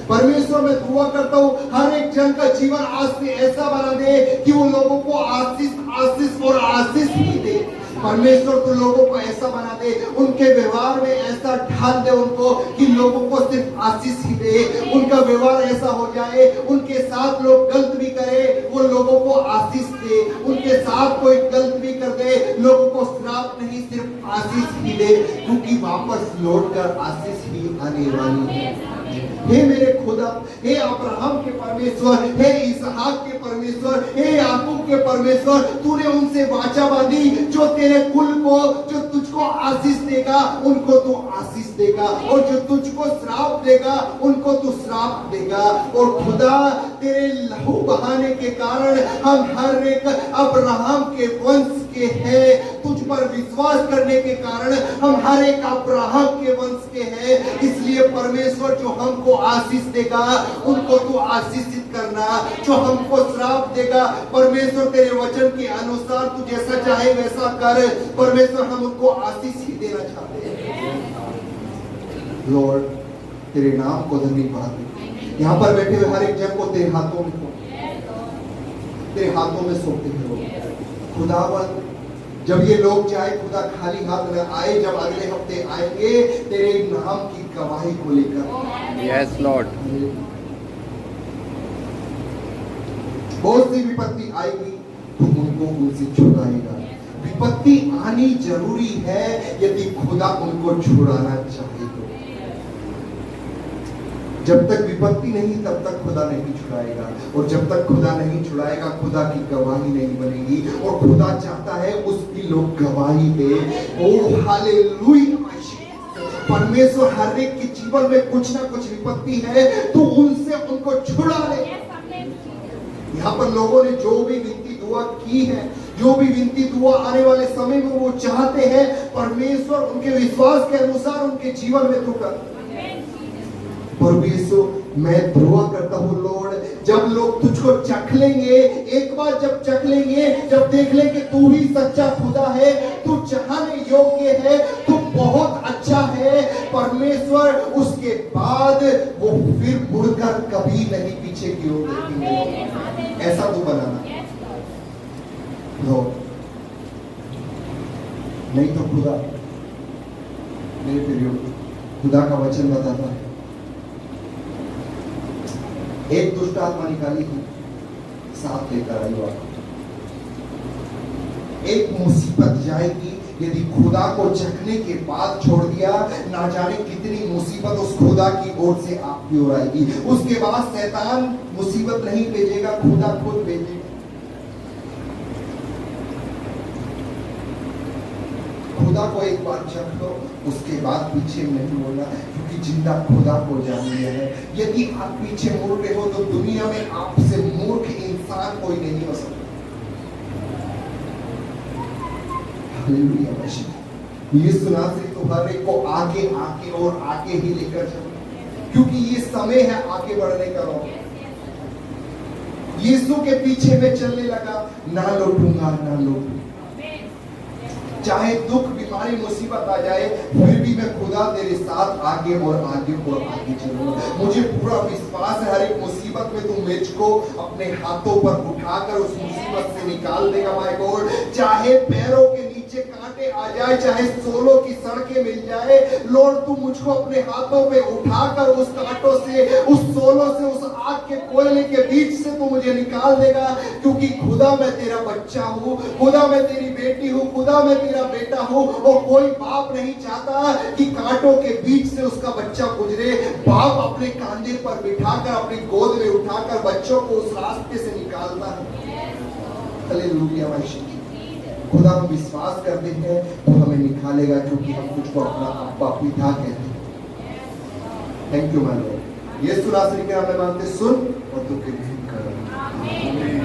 परमेश्वर मैं दुआ करता हूँ हर एक जन का जीवन आज से ऐसा बना दे कि वो लोगों को आशीष आशीष और आशीष ही दे। परमेश्वर तो लोगों को ऐसा बना दे, उनके व्यवहार में ऐसा ढाल दे उनको कि लोगों को सिर्फ आशीष ही दे। उनका व्यवहार ऐसा हो जाए, उनके साथ लोग गलत भी करे वो लोगों को आशीष दे, उनके साथ कोई गलत भी कर दे लोगों को श्राप नहीं सिर्फ आशीष ही दे, क्योंकि वापस लौट कर आशीष ही आने वाली है। हे मेरे खुदा, हे अब्राहम के परमेश्वर, हे इसहाक के परमेश्वर, हे याकूब के परमेश्वर, तूने उनसे वाचा बांधी जो तेरे कुल को, जो तुझको आशीष देगा उनको तू आशीष देगा, और जो तुझको श्राप देगा उनको तू श्राप देगा। और खुदा तेरे लहू बहाने के कारण हम हर एक अब्राहम के वंश के हैं, तुझ पर विश्वास करने के कारण हम हर एक अब्राहम के वंश के हैं। इसलिए परमेश्वर जो हमको आशीष देगा उनको तू आशीषित करना, जो हमको श्राप देगा परमेश्वर तेरे वचन के अनुसार तू जैसा चाहे वैसा कर। परमेश्वर हम उनको आशीष ही देना चाहते हैं। लॉर्ड तेरे नाम को धन्यवाद। यहाँ पर बैठे हुए हर एक जन को तेरे हाथों में सौंपते हैं। खुदावन जब ये लोग चाहे खुदा खाली हाथ न आए, जब अगले हफ्ते आएंगे तेरे नाम की गवाही को लेकर। Yes Lord. बहुत सी विपत्ति आएगी तो उनको उनसे छुड़ाएगा। विपत्ति आनी जरूरी है यदि खुदा उनको छुड़ाना चाहे तो। जब तक विपत्ति नहीं तब तक खुदा नहीं छुड़ाएगा, और जब तक खुदा नहीं छुड़ाएगा खुदा की गवाही नहीं बनेगी। और खुदा चाहता है उसकी लोग गवाही दे। ओ हालेलुया। परमेश्वर हर एक के जीवन में कुछ ना कुछ विपत्ति है तो उनसे उनको छुड़ा ले। यहाँ पर लोगों ने जो भी विनती दुआ की है, जो भी विनती दुआ आने वाले समय में वो चाहते हैं, परमेश्वर उनके विश्वास के अनुसार उनके जीवन में तू कर। परमेश्वर मैं दुआ करता हूँ लॉर्ड, जब लोग तुझको चख लेंगे, एक बार जब चख लेंगे, जब देख लेंगे तू ही सच्चा खुदा है, तू चाहने योग्य है, तू बहुत अच्छा है परमेश्वर, उसके बाद वो फिर मुड़कर कभी नहीं पीछे की ओर देखेंगे। ऐसा तू बनाना लॉर्ड, नहीं तो खुदा मेरे प्रियो, खुदा का वचन बताता है एक दुष्ट आत्मा निकाली थी, साथ लेकर आई वापस। एक मुसीबत जाएगी यदि खुदा को चखने के बाद छोड़ दिया, ना जाने कितनी मुसीबत उस खुदा की ओर से आपकी ओर आएगी। उसके बाद शैतान मुसीबत नहीं भेजेगा, खुदा खुद भेजेगा। खुदा को एक बार चख लो, उसके बाद पीछे नहीं बोलना, क्योंकि जिंदा खुदा को जान लिया है। यदि आप पीछे मुड़ रहे हो तो दुनिया में आपसे मूर्ख इंसान कोई नहीं हो सकता। हालेलुया मसीह। यीशु नासरी तो हर एक को आगे आगे और आगे ही लेकर चलो, क्योंकि ये समय है आगे बढ़ने का। यीशु के पीछे में चलने लगा, ना लौटूंगा ना लौटूंगा। चाहे दुख बीमारी मुसीबत आ जाए, फिर भी मैं खुदा तेरे साथ आगे और आगे और आगे चलूंगा। मुझे पूरा विश्वास है हर एक मुसीबत में तुम मुझको अपने हाथों पर उठाकर उस मुसीबत से निकाल देगा माय गॉड। चाहे पैरों के नीचे कांटे आ जाए, चाहे सोलों की सड़कें मिल जाए, लॉर्ड तू मुझको अपने हाथों पे उठाकर उस कांटों से, उस सोलों से, उस आग के कोयले के बीच से तू मुझे निकाल देगा, क्योंकि खुदा मैं तेरा बच्चा हूँ, खुदा मैं तेरी बेटी हूँ, खुदा मैं तेरा बेटा हूँ। और कोई बाप नहीं चाहता कि कांटों के बीच से उसका बच्चा गुजरे। बाप अपने कांधे पर बिठाकर, अपनी गोद में उठाकर बच्चों को उस रास्ते से निकालता है। हालेलुया मसीह। खुदा हम विश्वास करते हैं तो हमें निकालेगा, क्योंकि हम तुझको अपना अब्बा पिता कहते हैं। Thank you my lord. Yeshu नासरी के नाम में मांगते सुन और तू ग्रहण कर।